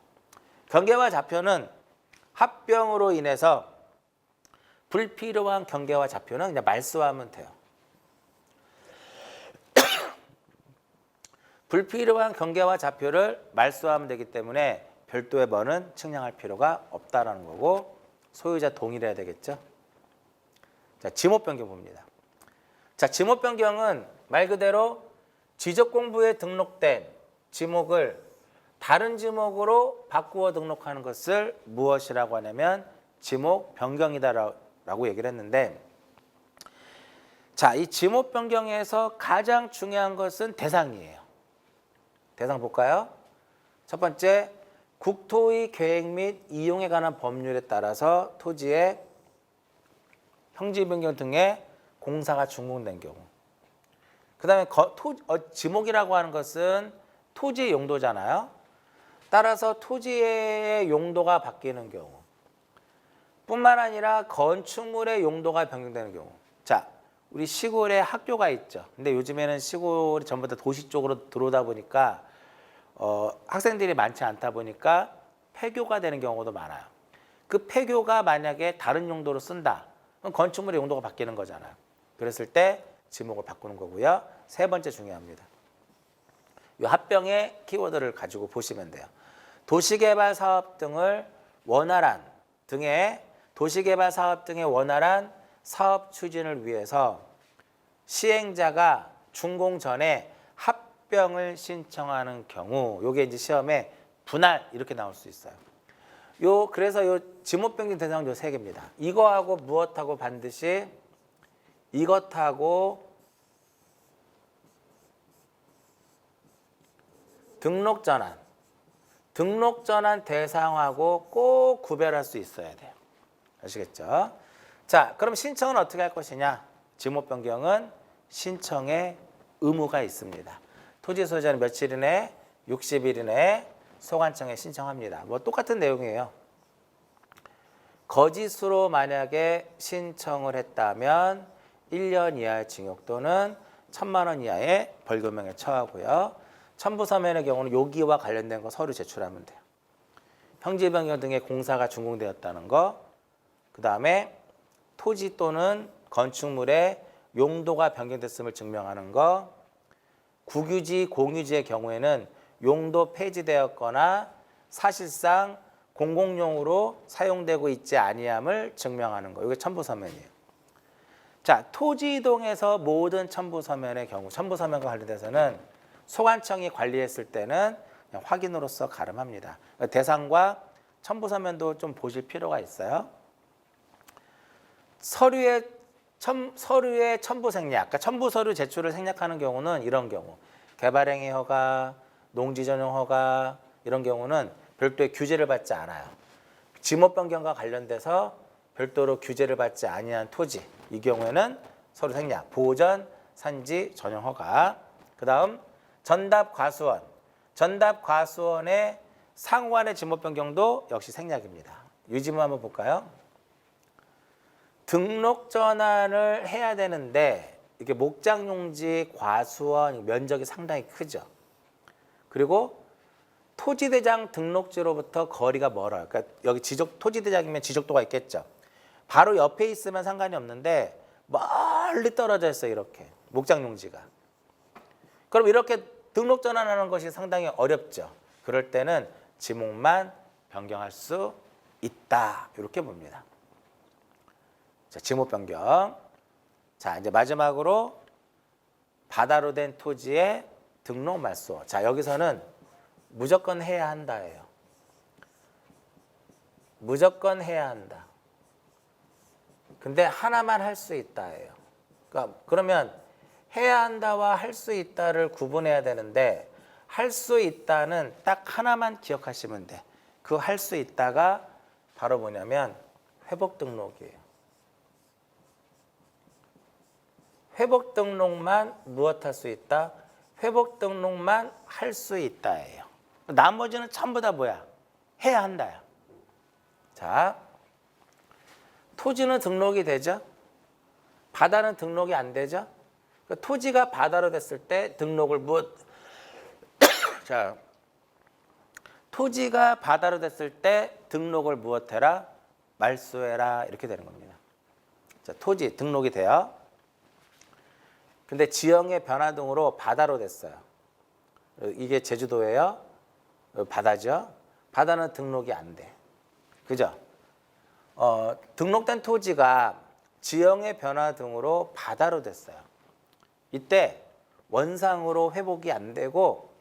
경계와 좌표는 합병으로 인해서 불필요한 경계와 좌표는 그냥 말소하면 돼요. 불필요한 경계와 좌표를 말소하면 되기 때문에 별도의 번은 측량할 필요가 없다라는 거고 소유자 동일해야 되겠죠. 자, 지목 변경 봅니다. 자, 지목 변경은 말 그대로 지적공부에 등록된 지목을 다른 지목으로 바꾸어 등록하는 것을 무엇이라고 하냐면 지목 변경이다라고 얘기를 했는데, 자, 이 지목 변경에서 가장 중요한 것은 대상이에요. 대상 볼까요? 첫 번째, 국토의 계획 및 이용에 관한 법률에 따라서 토지의 형지 변경 등의 공사가 준공된 경우. 그 다음에 지목이라고 하는 것은 토지의 용도잖아요. 따라서 토지의 용도가 바뀌는 경우 뿐만 아니라 건축물의 용도가 변경되는 경우. 자, 우리 시골에 학교가 있죠. 근데 요즘에는 시골이 전부 다 도시 쪽으로 들어오다 보니까 학생들이 많지 않다 보니까 폐교가 되는 경우도 많아요. 그 폐교가 만약에 다른 용도로 쓴다. 그럼 건축물의 용도가 바뀌는 거잖아요. 그랬을 때 지목을 바꾸는 거고요. 세 번째 중요합니다. 이 합병의 키워드를 가지고 보시면 돼요. 도시개발 사업 등의 원활한 사업 추진을 위해서 시행자가 준공 전에 합병을 신청하는 경우, 요게 이제 시험에 분할 이렇게 나올 수 있어요. 그래서 요 지목 변경 대상 요 세 개입니다. 이거하고 무엇하고 반드시 이것하고 등록 전환 대상하고 꼭 구별할 수 있어야 돼요. 아시겠죠? 자, 그럼 신청은 어떻게 할 것이냐? 지목 변경은 신청의 의무가 있습니다. 토지 소유자는 며칠 이내? 60일 이내 소관청에 신청합니다. 뭐 똑같은 내용이에요. 거짓으로 만약에 신청을 했다면 1년 이하의 징역 또는 1,000만 원 이하의 벌금형에 처하고요. 첨부서면의 경우는 여기와 관련된 거 서류 제출하면 돼요. 형질 변경 등의 공사가 준공되었다는 거, 그 다음에 토지 또는 건축물의 용도가 변경됐음을 증명하는 거, 국유지, 공유지의 경우에는 용도 폐지되었거나 사실상 공공용으로 사용되고 있지 아니함을 증명하는 거. 이게 첨부서면이에요. 자, 토지 이동에서 모든 첨부서면의 경우, 첨부서면과 관련돼서는 소관청이 관리했을 때는 그냥 확인으로서 가름합니다. 대상과 첨부서면도 좀 보실 필요가 있어요. 서류의 첨부 생략, 그러니까 첨부 서류 제출을 생략하는 경우는 이런 경우, 개발행위 허가, 농지 전용 허가 이런 경우는 별도의 규제를 받지 않아요. 지목 변경과 관련돼서 별도로 규제를 받지 아니한 토지, 이 경우에는 서류 생략, 보전, 산지 전용 허가. 그다음 전답 과수원, 전답 과수원의 상호간의 지목 변경도 역시 생략입니다. 유지문 한번 볼까요? 등록 전환을 해야 되는데 이게 목장용지 과수원 면적이 상당히 크죠. 그리고 토지대장 등록지로부터 거리가 멀어요. 그러니까 여기 토지대장이면 지적도가 있겠죠. 바로 옆에 있으면 상관이 없는데 멀리 떨어져 있어요. 이렇게 목장용지가. 그럼 이렇게 등록 전환하는 것이 상당히 어렵죠. 그럴 때는 지목만 변경할 수 있다. 이렇게 봅니다. 자, 지목 변경. 자, 이제 마지막으로 바다로 된 토지의 등록 말소. 자, 여기서는 무조건 해야 한다예요. 무조건 해야 한다. 근데 하나만 할 수 있다예요. 그러니까 그러면 해야 한다와 할 수 있다를 구분해야 되는데 할 수 있다는 딱 하나만 기억하시면 돼. 그 할 수 있다가 바로 뭐냐면 회복 등록이에요. 회복 등록만 무엇 할 수 있다? 회복 등록만 할 수 있다예요. 나머지는 전부 다 뭐야? 해야 한다야. 자, 토지는 등록이 되죠? 바다는 등록이 안 되죠? 그러니까 토지가 바다로 됐을 때 등록을 자, 토지가 바다로 됐을 때 등록을 무엇해라? 말소해라. 이렇게 되는 겁니다. 자, 토지 등록이 돼요. 근데 지형의 변화 등으로 바다로 됐어요. 이게 제주도예요. 바다죠. 바다는 등록이 안 돼. 그죠? 등록된 토지가 지형의 변화 등으로 바다로 됐어요. 이때 원상으로 회복이 안 되고,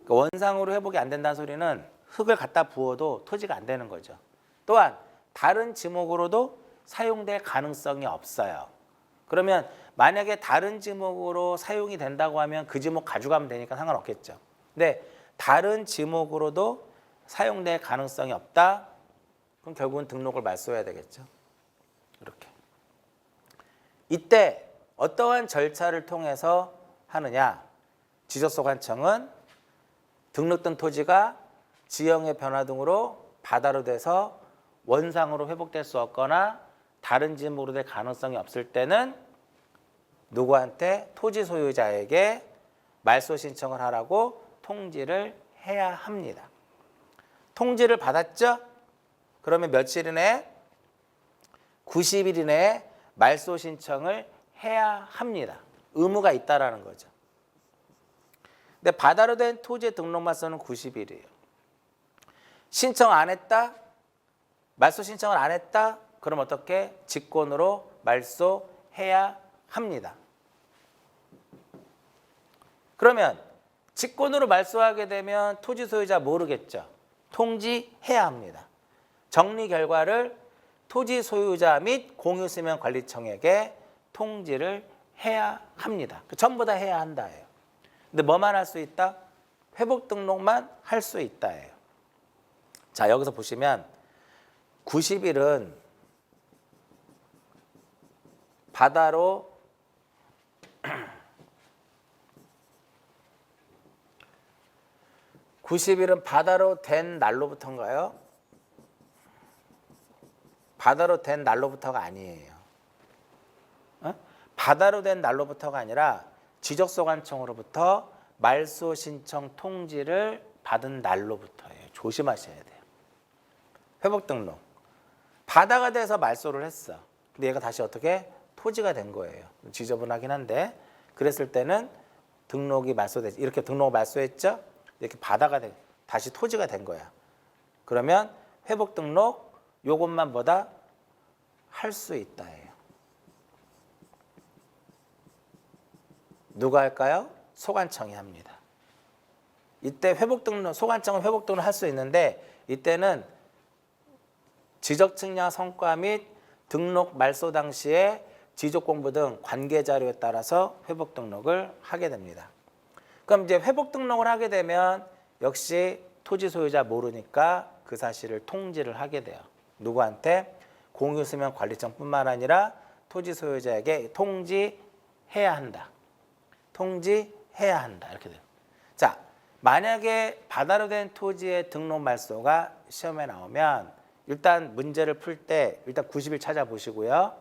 원상으로 회복이 안 된다는 소리는 흙을 갖다 부어도 토지가 안 되는 거죠. 또한 다른 지목으로도 사용될 가능성이 없어요. 그러면 만약에 다른 지목으로 사용이 된다고 하면 그 지목 가져가면 되니까 상관없겠죠. 근데 다른 지목으로도 사용될 가능성이 없다? 그럼 결국은 등록을 말소해야 되겠죠. 이렇게. 이때 어떠한 절차를 통해서 하느냐? 지적소관청은 등록된 토지가 지형의 변화 등으로 바다로 돼서 원상으로 회복될 수 없거나 다른 지목으로 될 가능성이 없을 때는 누구한테? 토지 소유자에게 말소 신청을 하라고 통지를 해야 합니다. 통지를 받았죠? 그러면 며칠 이내에? 90일 이내에 말소 신청을 해야 합니다. 의무가 있다라는 거죠. 근데 바다로 된 토지 등록 말소는 90일이에요. 신청 안 했다? 말소 신청을 안 했다? 그럼 어떻게? 직권으로 말소해야 합니다. 그러면 직권으로 말소하게 되면 토지 소유자 모르겠죠. 통지해야 합니다. 정리 결과를 토지 소유자 및 공유수면관리청에게 통지를 해야 합니다. 전부 다 해야 한다예요. 근데 뭐만 할 수 있다? 회복 등록만 할 수 있다예요. 자, 여기서 보시면 90일은 바다로 90일은 바다로 된 날로부터인가요? 바다로 된 날로부터가 아니에요. 바다로 된 날로부터가 아니라 지적소관청으로부터 말소 신청 통지를 받은 날로부터예요. 조심하셔야 돼요. 회복 등록. 바다가 돼서 말소를 했어. 근데 얘가 다시 어떻게? 토지가 된 거예요. 지저분하긴 한데 그랬을 때는 등록이 말소되지. 이렇게 등록 말소했죠? 이렇게 바다가 돼. 다시 토지가 된 거야. 그러면 회복 등록 요것만 보다 할 수 있다예요. 누가 할까요? 소관청이 합니다. 이때 회복 등록, 소관청은 회복 등록을 할 수 있는데 이때는 지적 측량 성과 및 등록 말소 당시에 지적 공부 등 관계 자료에 따라서 회복 등록을 하게 됩니다. 그럼 이제 회복 등록을 하게 되면 역시 토지 소유자 모르니까 그 사실을 통지를 하게 돼요. 누구한테? 공유수면 관리청뿐만 아니라 토지 소유자에게 통지해야 한다. 통지해야 한다. 이렇게 돼요. 자, 만약에 바다로 된 토지의 등록 말소가 시험에 나오면 일단 문제를 풀 때 일단 90일 찾아보시고요.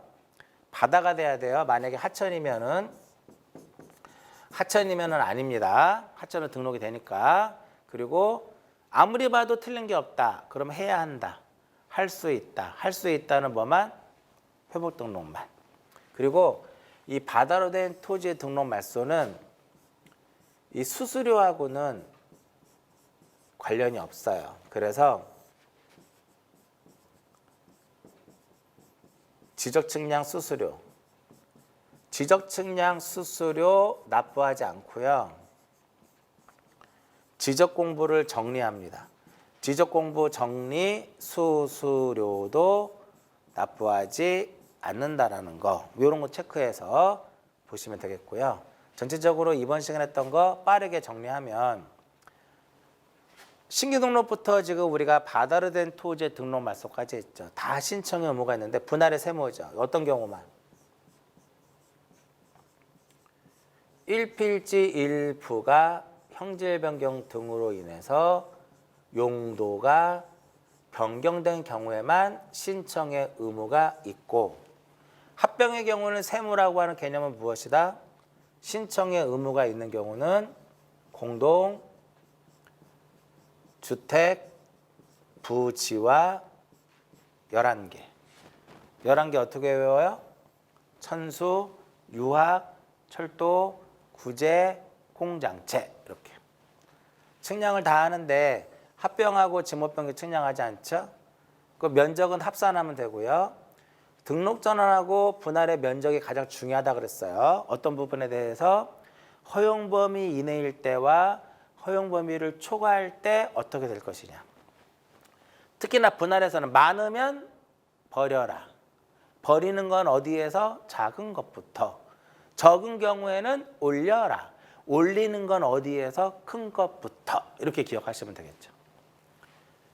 바다가 돼야 돼요. 만약에 하천이면은 아닙니다. 하천은 등록이 되니까. 그리고 아무리 봐도 틀린 게 없다. 그럼 해야 한다. 할 수 있다. 할 수 있다는 뭐만? 회복 등록만. 그리고 이 바다로 된 토지의 등록 말소는 이 수수료하고는 관련이 없어요. 그래서 지적측량 수수료 납부하지 않고요. 지적공부를 정리합니다. 지적공부 정리 수수료도 납부하지 않는다라는 거, 이런 거 체크해서 보시면 되겠고요. 전체적으로 이번 시간에 했던 거 빠르게 정리하면 신규 등록부터 지금 우리가 바다로 된 토지의 등록 말소까지 했죠. 다 신청의 의무가 있는데 분할의 세무죠. 어떤 경우만? 일필지 일부가 형질 변경 등으로 인해서 용도가 변경된 경우에만 신청의 의무가 있고, 합병의 경우는 세무라고 하는 개념은 무엇이다? 신청의 의무가 있는 경우는 공동 주택 부지와 11개. 11개 어떻게 외워요? 천수, 유학, 철도, 구제, 공장체. 이렇게. 측량을 다 하는데 합병하고 지목병기 측량하지 않죠? 그 면적은 합산하면 되고요. 등록 전환하고 분할의 면적이 가장 중요하다 그랬어요. 어떤 부분에 대해서? 허용 범위 이내일 때와 허용 범위를 초과할 때 어떻게 될 것이냐. 특히나 분할에서는 많으면 버려라. 버리는 건 어디에서? 작은 것부터. 적은 경우에는 올려라. 올리는 건 어디에서? 큰 것부터. 이렇게 기억하시면 되겠죠.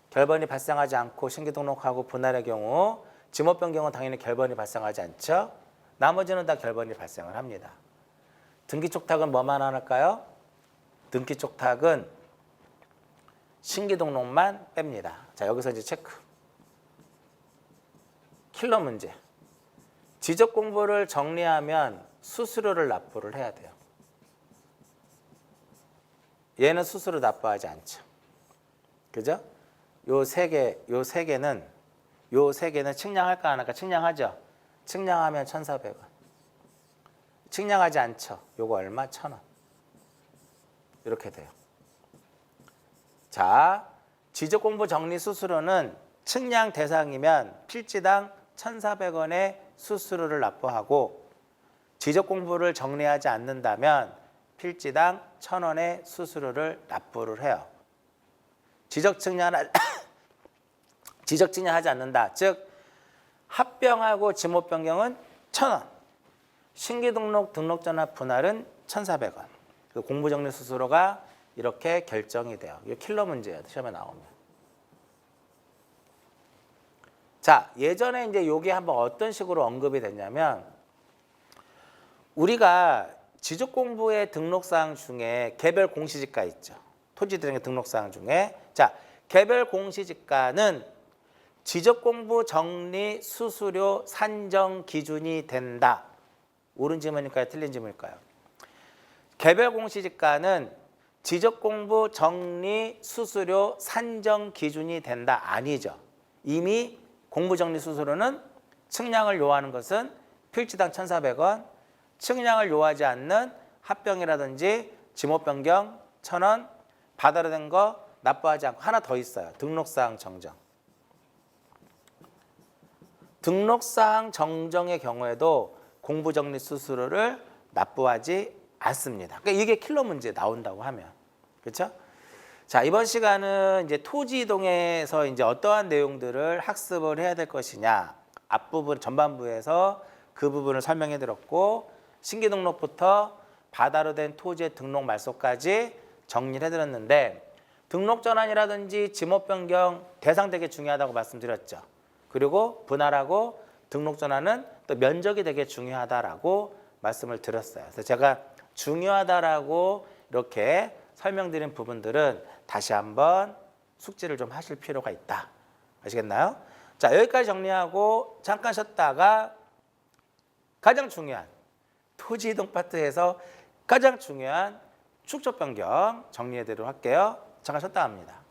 결번이 발생하지 않고 신규 등록하고 분할의 경우, 지목 변경은 당연히 결번이 발생하지 않죠. 나머지는 다 결번이 발생을 합니다. 등기 촉탁은 뭐만 할까요? 등기 촉탁은 신규 등록만 뺍니다. 자, 여기서 이제 체크. 킬러 문제. 지적 공부를 정리하면 수수료를 납부를 해야 돼요. 얘는 수수료 납부하지 않죠. 그죠? 요 세 개는 측량할까 안 할까? 측량하죠. 측량하면 1,400원. 측량하지 않죠. 요거 얼마? 1,000원. 이렇게 돼요. 자, 지적공부 정리 수수료는 측량 대상이면 필지당 1,400원의 수수료를 납부하고, 지적공부를 정리하지 않는다면 필지당 1,000원의 수수료를 납부를 해요. 지적측량하지 않는다. 즉 합병하고 지목 변경은 1,000원. 신규 등록, 등록 전환 분할은 1,400원. 그 공부 정리 수수료가 이렇게 결정이 돼요. 이게 킬러 문제예요. 시험에 나오면. 자, 예전에 이제 요게 한번 어떤 식으로 언급이 됐냐면, 우리가 지적 공부의 등록사항 중에 개별 공시지가 있죠. 토지등의 등록사항 중에. 자, 개별 공시지가는 지적공부 정리 수수료 산정 기준이 된다. 옳은 질문일까요? 틀린 질문일까요? 개별 공시지가는 지적공부 정리 수수료 산정 기준이 된다. 아니죠. 이미 공부정리 수수료는 측량을 요하는 것은 필지당 1,400원, 측량을 요하지 않는 합병이라든지 지목 변경 1,000원, 바다로 된 거 납부하지 않고 하나 더 있어요. 등록사항 정정. 등록사항 정정의 경우에도 공부정리 수수료를 납부하지 않습니다. 그러니까 이게 킬러 문제 나온다고 하면. 그렇죠? 자, 이번 시간은 이제 토지 이동에서 이제 어떠한 내용들을 학습을 해야 될 것이냐. 앞부분 전반부에서 그 부분을 설명해 드렸고 신규 등록부터 바다로 된 토지의 등록 말소까지 정리를 해 드렸는데 등록 전환이라든지 지목 변경 대상 되게 중요하다고 말씀드렸죠. 그리고 분할하고 등록 전환은 또 면적이 되게 중요하다라고 말씀을 드렸어요. 그래서 제가 중요하다라고 이렇게 설명드린 부분들은 다시 한번 숙지를 좀 하실 필요가 있다. 아시겠나요? 자, 여기까지 정리하고 잠깐 쉬었다가 가장 중요한 토지 이동 파트에서 가장 중요한 축적 변경 정리해 드리도록 할게요. 잠깐 쉬었다 합니다.